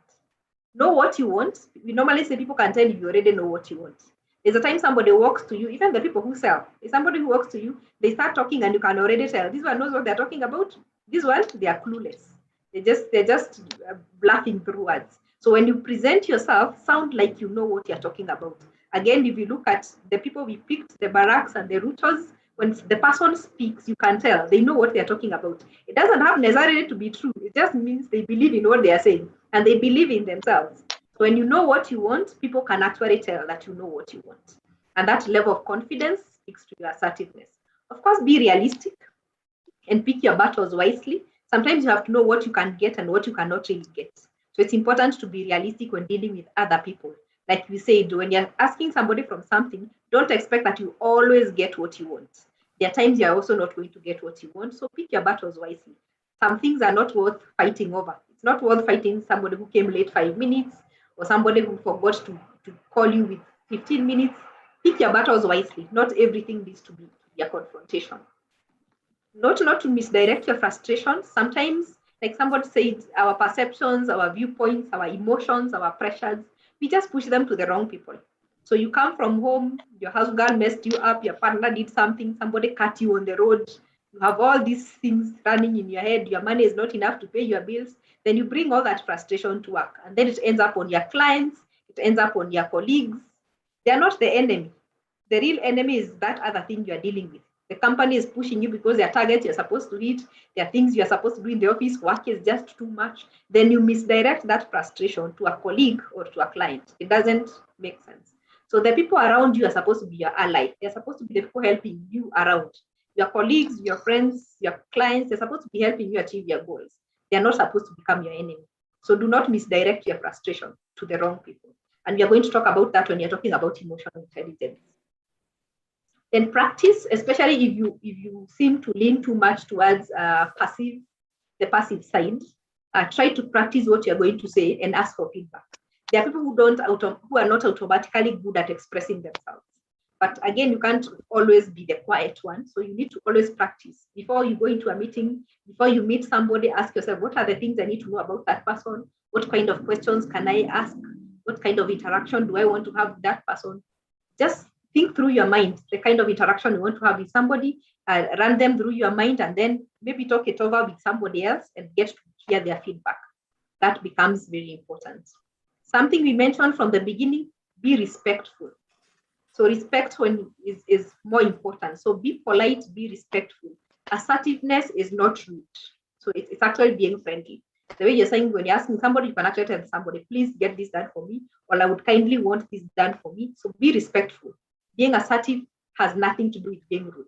Know what you want. We normally say people can tell you already know what you want. There's a time somebody walks to you, even the people who sell. If somebody who walks to you, they start talking and you can already tell this one knows what they're talking about. This one, they are clueless. They're just bluffing through words. So when you present yourself, sound like you know what you're talking about. Again, if you look at the people we picked, the barracks and the routers, when the person speaks, you can tell they know what they're talking about. It doesn't have necessarily to be true. It just means they believe in what they are saying and they believe in themselves. So when you know what you want, people can actually tell that you know what you want. And that level of confidence speaks to your assertiveness. Of course, be realistic. and pick your battles wisely. Sometimes you have to know what you can get and what you cannot really get. So it's important to be realistic when dealing with other people. Like we said, when you're asking somebody from something, don't expect that you always get what you want. There are times you're also not going to get what you want. So pick your battles wisely. Some things are not worth fighting over. It's not worth fighting somebody who came late 5 minutes or somebody who forgot to call you with 15 minutes. Pick your battles wisely. Not everything needs to be a confrontation. Not to misdirect your frustrations. Sometimes, like somebody said, our perceptions, our viewpoints, our emotions, our pressures, we just push them to the wrong people. So you come from home, your house girl messed you up, your partner did something, somebody cut you on the road, you have all these things running in your head, your money is not enough to pay your bills, then you bring all that frustration to work. And then it ends up on your clients, it ends up on your colleagues. They are not the enemy. The real enemy is that other thing you are dealing with. The company is pushing you because there are targets you're supposed to hit. There are things you're supposed to do in the office. Work is just too much. Then you misdirect that frustration to a colleague or to a client. It doesn't make sense. So the people around you are supposed to be your ally. They're supposed to be the people helping you around. Your colleagues, your friends, your clients, they're supposed to be helping you achieve your goals. They're not supposed to become your enemy. So do not misdirect your frustration to the wrong people. And we are going to talk about that when you're talking about emotional intelligence. Then practice, especially if you seem to lean too much towards the passive side, try to practice what you're going to say and ask for feedback. There are people who are not automatically good at expressing themselves. But again, you can't always be the quiet one. So you need to always practice. Before you go into a meeting, before you meet somebody, ask yourself, what are the things I need to know about that person? What kind of questions can I ask? What kind of interaction do I want to have with that person? Just think through your mind the kind of interaction you want to have with somebody, run them through your mind, and then maybe talk it over with somebody else and get to hear their feedback. That becomes very important. Something we mentioned from the beginning, be respectful. So respect is more important. So be polite, be respectful. Assertiveness is not rude. So it's actually being friendly. The way you're saying, when you're asking somebody, you can actually tell somebody, please get this done for me, or I would kindly want this done for me. So be respectful. Being assertive has nothing to do with being rude.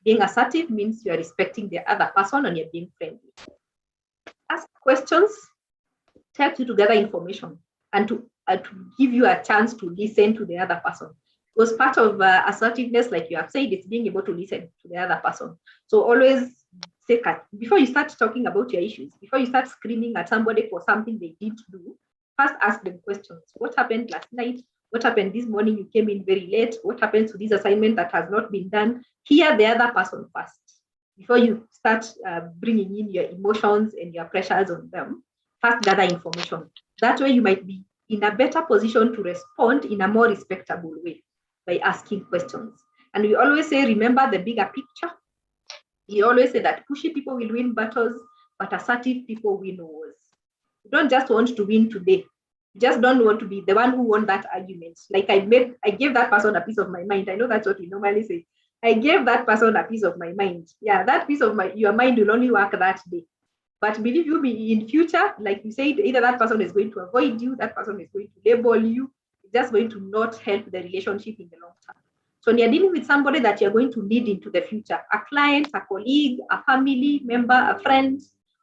Being assertive means you are respecting the other person and you're being friendly. Ask questions, help you to gather information, and to give you a chance to listen to the other person. Because part of assertiveness, like you have said, is being able to listen to the other person. So always say, before you start talking about your issues, before you start screaming at somebody for something they didn't do, first ask them questions. What happened last night? What happened this morning? You came in very late. What happened to this assignment that has not been done? Hear the other person first before you start bringing in your emotions and your pressures on them. First, gather information. That way, you might be in a better position to respond in a more respectable way by asking questions. And we always say, remember the bigger picture. We always say that pushy people will win battles, but assertive people win wars. You don't just want to win today. You just don't want to be the one who won that argument. Like I gave that person a piece of my mind. I know that's what we normally say. I gave that person a piece of my mind. Yeah, that piece of your mind will only work that day. But believe you me, in future, like you said, either that person is going to avoid you, that person is going to label you. It's just going to not help the relationship in the long term. So when you're dealing with somebody that you're going to need into the future, a client, a colleague, a family member, a friend,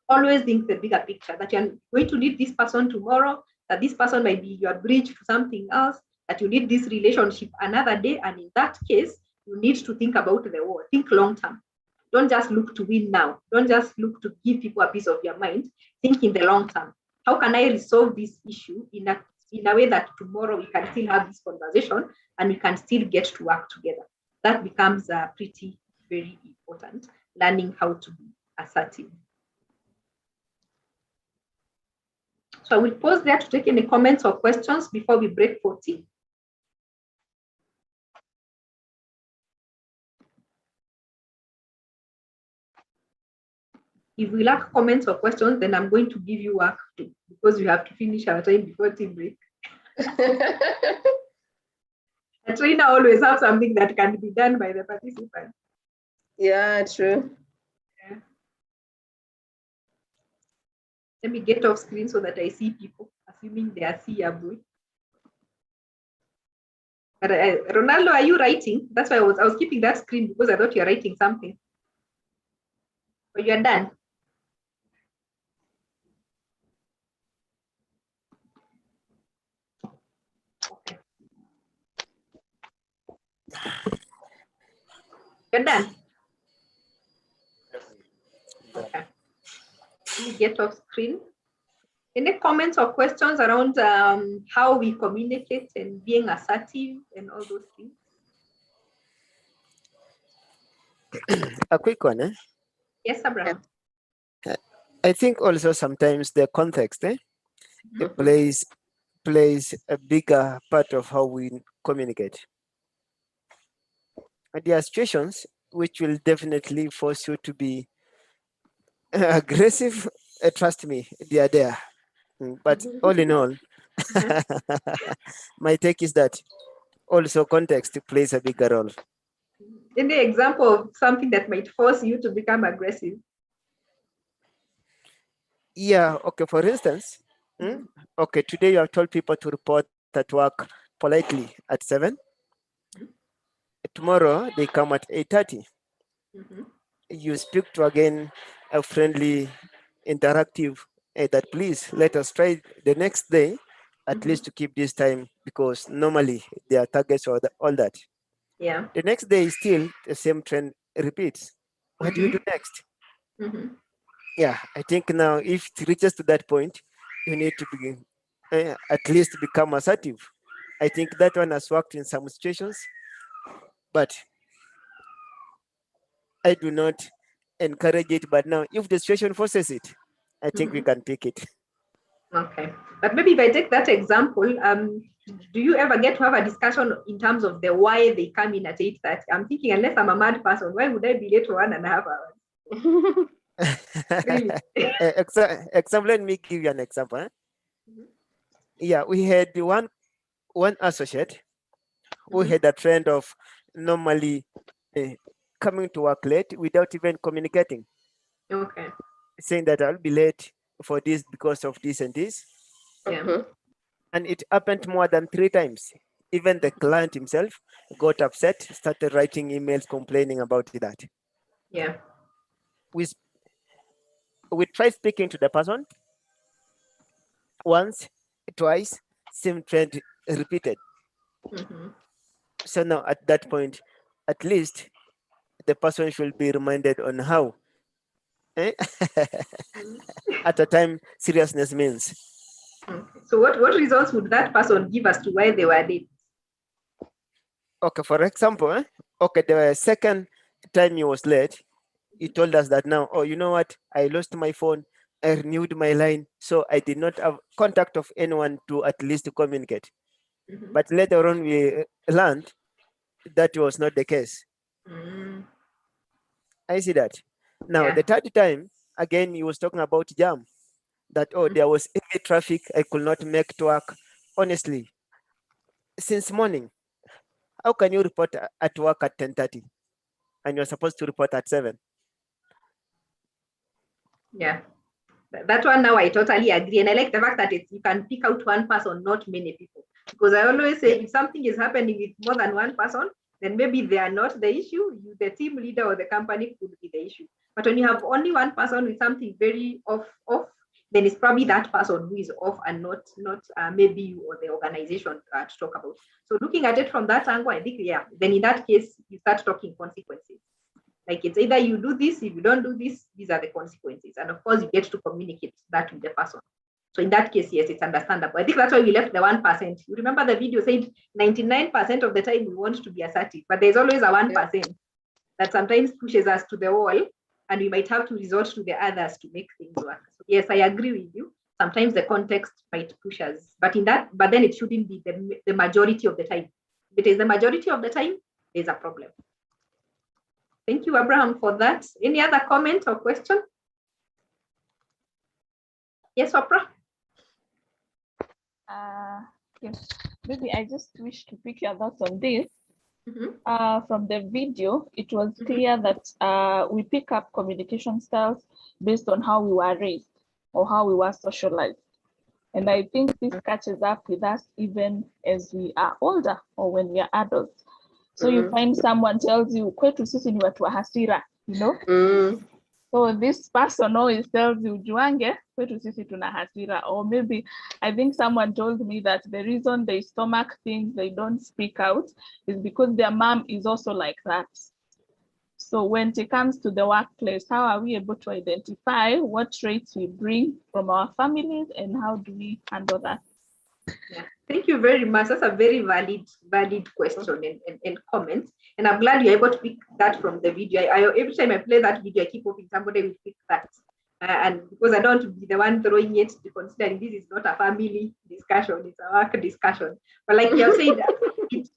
always think the bigger picture, that you're going to need this person tomorrow, that this person might be your bridge to something else, that you need this relationship another day. And in that case, you need to think about the war, think long term. Don't just look to win now. Don't just look to give people a piece of your mind. Think in the long term. How can I resolve this issue in a way that tomorrow we can still have this conversation and we can still get to work together? That becomes pretty, very important, learning how to be assertive. So I will pause there to take any comments or questions before we break for tea. If we lack comments or questions, then I'm going to give you work too, because we have to finish our time before tea break. A trainer always has something that can be done by the participants. Yeah, true. Yeah. Let me get off screen so that I see people, assuming they are seeable. But Ronaldo, are you writing? That's why I was keeping that screen, because I thought you're writing something. Or you're done? Okay. You're done? Okay. Let me get off screen. Any comments or questions around how we communicate and being assertive and all those things? A quick one, eh? Yes, Abraham. I think also sometimes the context it plays a bigger part of how we communicate. And there are situations which will definitely force you to be aggressive. Trust me, they are there. But all in all, my take is that also context plays a bigger role. Any example of something that might force you to become aggressive? Yeah, okay, for instance, okay, today you have told people to report at work politely at 7. Tomorrow they come at 8:30. You speak to again a friendly, interactive, that please let us try the next day at least to keep this time, because normally their targets or all that. Yeah. The next day still the same trend repeats. What do you do next? Yeah, I think now if it reaches to that point, you need to begin at least become assertive. I think that one has worked in some situations, but I do not encourage it. But now if the situation forces it, I think we can pick it. Okay, but maybe if I take that example, do you ever get to have a discussion in terms of the why they come in at 8:30? I'm thinking, unless I'm a mad person, why would I be late for 1.5 hours? Example, let me give you an example. Eh? Yeah, we had one associate who had a trend of normally coming to work late without even communicating. Okay. Saying that I'll be late for this because of this and this. Yeah. And it happened more than 3 times. Even the client himself got upset, started writing emails complaining about that. Yeah. We tried speaking to the person once, twice, same trend repeated. So now at that point, at least the person should be reminded on how at a time seriousness means. So what results would that person give us to why they were late? Okay, for example, okay, the second time he was late, he told us that now, oh, you know what? I lost my phone. I renewed my line, so I did not have contact of anyone to at least communicate. But later on, we learned that was not the case. I see that. Now, the third time, again, he was talking about jam. That, oh, there was heavy traffic. I could not make to work. Honestly, since morning, how can you report at work at 10:30 and you're supposed to report at 7? Yeah, that one now I totally agree. And I like the fact that you can pick out one person, not many people. Because I always say if something is happening with more than one person, then maybe they are not the issue. The team leader or the company could be the issue. But when you have only one person with something very off, then it's probably that person who is off and not maybe you or the organization to talk about. So looking at it from that angle, I think, yeah, then in that case, you start talking consequences. Like it's either you do this, if you don't do this, these are the consequences. And of course, you get to communicate that with the person. So in that case, yes, it's understandable. I think that's why we left the 1%. You remember the video said 99% of the time we want to be assertive, but there's always a 1% that sometimes pushes us to the wall, and we might have to resort to the others to make things work. So yes, I agree with you. Sometimes the context might push us, but then it shouldn't be the majority of the time. If it is the majority of the time, there's a problem. Thank you, Abraham, for that. Any other comment or question? Yes, Oprah? Yes. Maybe I just wish to pick your thoughts on this. From the video, it was clear that we pick up communication styles based on how we were raised or how we were socialized. And I think this catches up with us even as we are older or when we are adults. So you find someone tells you, kwetu sisi ni watu wa hasira, you know? So this person always tells you, Juange, kwetu sisi tuna hasira. Or maybe I think someone told me that the reason they stomach things they don't speak out is because their mom is also like that. So when it comes to the workplace, how are we able to identify what traits we bring from our families and how do we handle that? Yeah. Thank you very much. That's a very valid question and comment. And I'm glad you're able to pick that from the video. Every time I play that video, I keep hoping somebody will pick that. And because I don't want to be the one throwing it, considering this is not a family discussion, it's a work discussion. But like you said,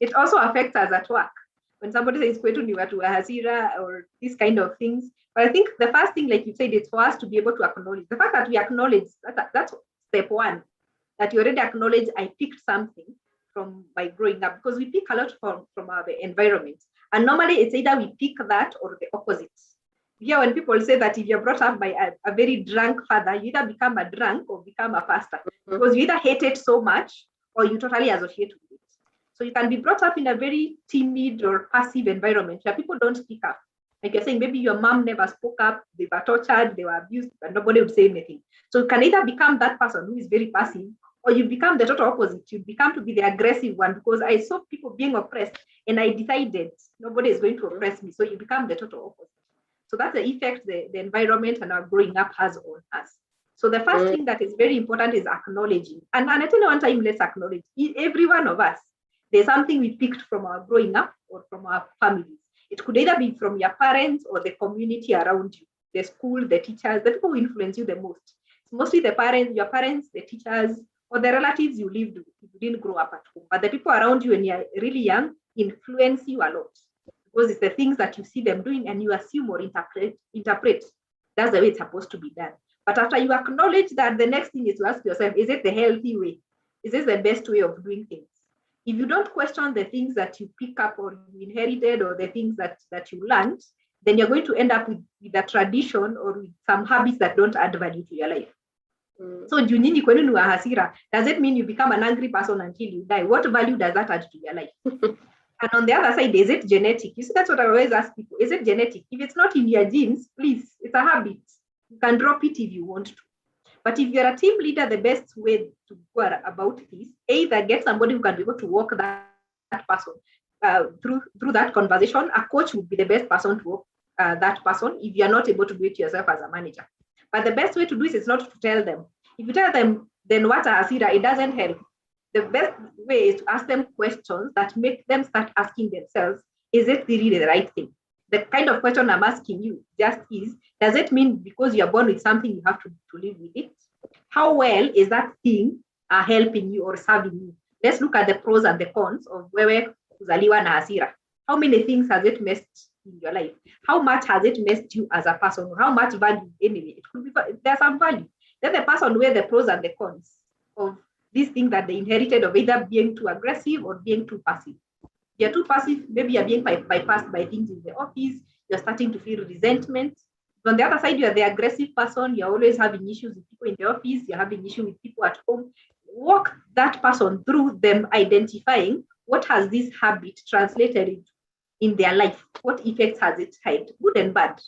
it also affects us at work. When somebody says kwetu ni watu wa hasira or these kind of things. But I think the first thing, like you said, is for us to be able to acknowledge. The fact that we acknowledge, that's step one. That you already acknowledge I picked something from my growing up, because we pick a lot from our environment. And normally it's either we pick that or the opposite. Yeah, when people say that if you're brought up by a very drunk father, you either become a drunk or become a pastor, because you either hate it so much or you totally associate with it. So you can be brought up in a very timid or passive environment where people don't speak up. Like you're saying, maybe your mom never spoke up, they were tortured, they were abused, but nobody would say anything. So you can either become that person who is very passive, or you become the total opposite. You become to be the aggressive one, because I saw people being oppressed and I decided nobody is going to oppress me. So you become the total opposite. So that's the effect the environment and our growing up has on us. So the first thing that is very important is acknowledging. And I tell you one time, let's acknowledge every one of us. There's something we picked from our growing up or from our families. It could either be from your parents or the community around you, the school, the teachers, the people who influence you the most. It's mostly the parents, your parents, the teachers, or the relatives you lived with. You didn't grow up at home. But the people around you when you're really young influence you a lot, because it's the things that you see them doing and you assume or interpret. That's the way it's supposed to be done. But after you acknowledge that, the next thing is to ask yourself, is it the healthy way? Is this the best way of doing things? If you don't question the things that you pick up or you inherited or the things that you learned, then you're going to end up with a tradition or with some habits that don't add value to your life. So junini kwenu ni wa hasira, does it mean you become an angry person until you die? What value does that add to your life? And on the other side, is it genetic? You see, that's what I always ask people. Is it genetic? If it's not in your genes, please, it's a habit. You can drop it if you want to. But if you're a team leader, the best way to go about this, either get somebody who can be able to walk that person through that conversation. A coach would be the best person to walk that person if you're not able to do it yourself as a manager. But the best way to do it is not to tell them. If you tell them, then what a hasira, it doesn't help. The best way is to ask them questions that make them start asking themselves, is it really the right thing? The kind of question I'm asking you just is, does it mean because you're born with something you have to live with it? How well is that thing helping you or serving you? Let's look at the pros and the cons of wewe kuzaliwa na hasira. How many things has it messed in your life? How much has it messed you as a person? How much value anyway? It could be, there's some value. Then the person where the pros and the cons of this thing that they inherited of either being too aggressive or being too passive. You're too passive, maybe you're being bypassed by things in the office, you're starting to feel resentment. On the other side, you're the aggressive person, you're always having issues with people in the office, you're having issues with people at home. Walk that person through them identifying what has this habit translated in their life, what effects has it had, good and bad,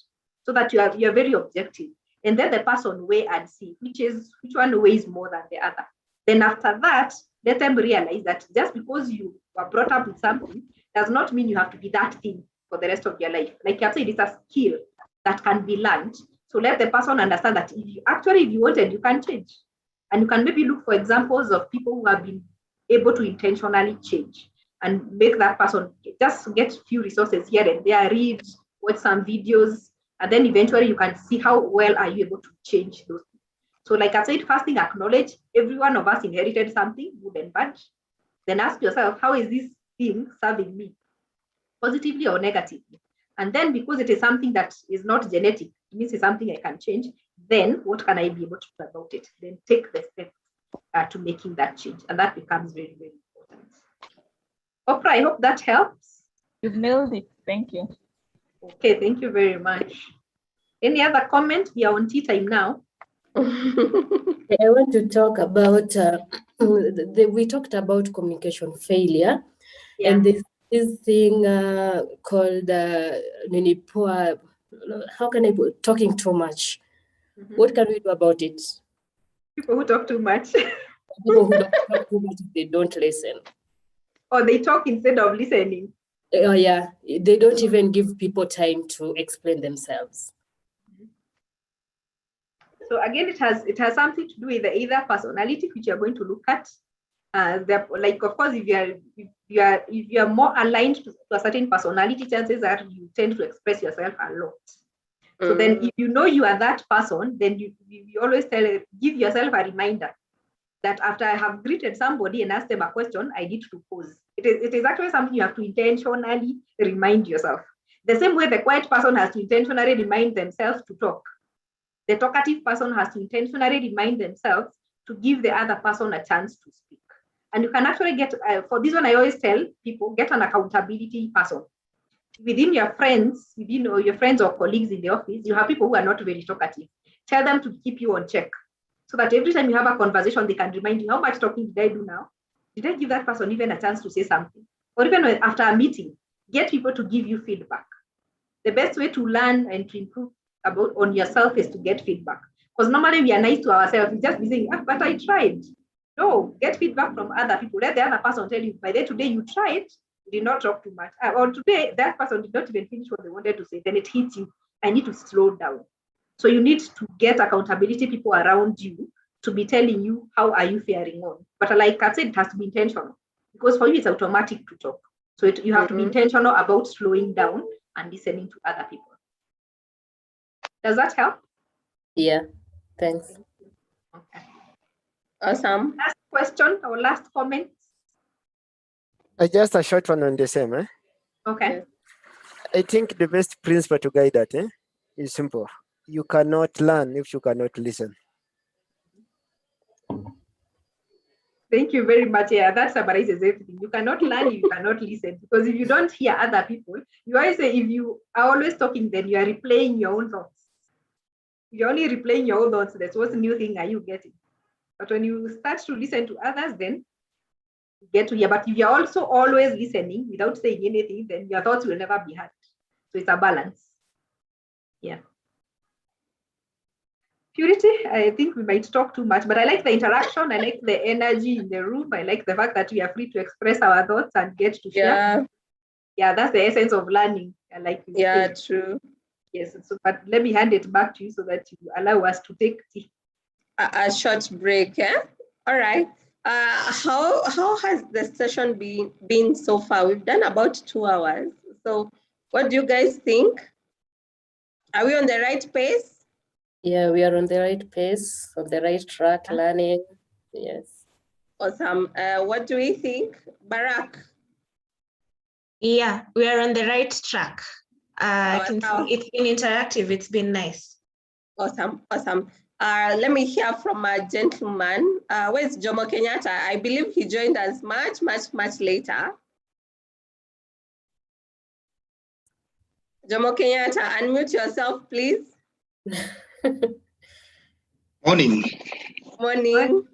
so that you're very objective. And then the person weigh and see which one weighs more than the other. Then after that, let them realize that just because you were brought up with something does not mean you have to be that thing for the rest of your life. Like you said, it's a skill that can be learned. So let the person understand that if you wanted, you can change. And you can maybe look for examples of people who have been able to intentionally change and make that person just get few resources here and there, read, watch some videos, and then eventually you can see how well are you able to change those. So like I said, first thing, acknowledge every one of us inherited something, good and bad. Then ask yourself, how is this thing serving me, positively or negatively? And then because it is something that is not genetic, it means it's something I can change, then what can I be able to do about it? Then take the step to making that change. And that becomes very, very important. Oprah, I hope that helps. You've nailed it. Thank you. Okay, thank you very much. Any other comment? We are on tea time now. I want to talk about, we talked about communication failure, and there's this thing called how can I put, talking too much? What can we do about it? People who talk too much. People who don't talk too much, they don't listen. Or they talk instead of listening. Oh yeah, they don't even give people time to explain themselves. So again, it has something to do with either personality, which you're going to look at. Like, of course, if you are more aligned to a certain personality, chances are you tend to express yourself a lot. So then, if you know you are that person, then you always give yourself a reminder that after I have greeted somebody and asked them a question, I need to pause. It is actually something you have to intentionally remind yourself. The same way the quiet person has to intentionally remind themselves to talk. The talkative person has to intentionally remind themselves to give the other person a chance to speak. And you can actually get, for this one, I always tell people, get an accountability person. Within your friends, your friends or colleagues in the office, you have people who are not very talkative. Tell them to keep you on check so that every time you have a conversation, they can remind you, how much talking did I do now? Did I give that person even a chance to say something? Or even after a meeting, get people to give you feedback. The best way to learn and to improve on yourself is to get feedback. Because normally we are nice to ourselves. We just be saying, but I tried. No, get feedback from other people. Let the other person tell you, by the today you tried, you did not talk too much. Or today that person did not even finish what they wanted to say. Then it hits you. I need to slow down. So you need to get accountability people around you to be telling you, how are you faring on? But like I said, it has to be intentional. Because for you, it's automatic to talk. So you have to be intentional about slowing down and listening to other people. Does that help? Yeah, thanks. Okay. Awesome. Last question or last comment? Just a short one on the same. Okay. I think the best principle to guide that is simple. You cannot learn if you cannot listen. Thank you very much. Yeah, that summarizes everything. You cannot learn if you cannot listen. Because if you don't hear other people, you always say if you are always talking, then you are replaying your own thoughts. If you're only replaying your own thoughts, that's what new thing are you getting? But when you start to listen to others, then you get to hear. But if you're also always listening without saying anything, then your thoughts will never be heard. So it's a balance. Yeah. Purity, I think we might talk too much, but I like the interaction. I like the energy in the room. I like the fact that we are free to express our thoughts and get to share. Yeah, that's the essence of learning. I like this. Yeah, true. Yes, so but let me hand it back to you so that you allow us to take a short break. Yeah. All right. How has the session been so far? We've done about 2 hours. So what do you guys think? Are we on the right pace? Yeah, we are on the right pace, on the right track, learning. Yes. Awesome. What do we think? Barak? Yeah, we are on the right track. I can see it's been interactive. It's been nice. Awesome, awesome. Let me hear from a gentleman. Where's Jomo Kenyatta? I believe he joined us much later. Jomo Kenyatta, unmute yourself, please. Morning. Morning.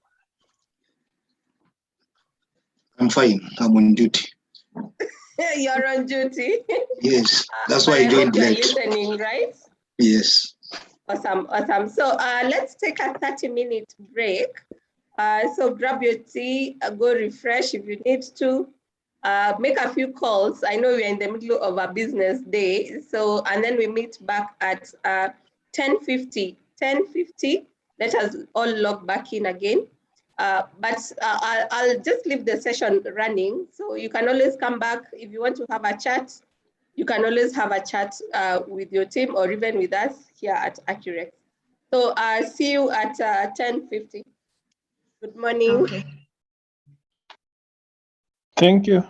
I'm fine. I'm on duty. You're on duty? Yes, that's why I joined you're late. Listening, right? Yes. Awesome, awesome. So let's take a 30-minute break. So grab your tea, go refresh if you need to. Make a few calls. I know we're in the middle of a business day. So, and then we meet back at 10:50. 10:50, let us all log back in again. But I'll just leave the session running. So you can always come back if you want to have a chat. You can always have a chat with your team or even with us here at Accurate. So see you at 10:50. Good morning. Okay. Thank you.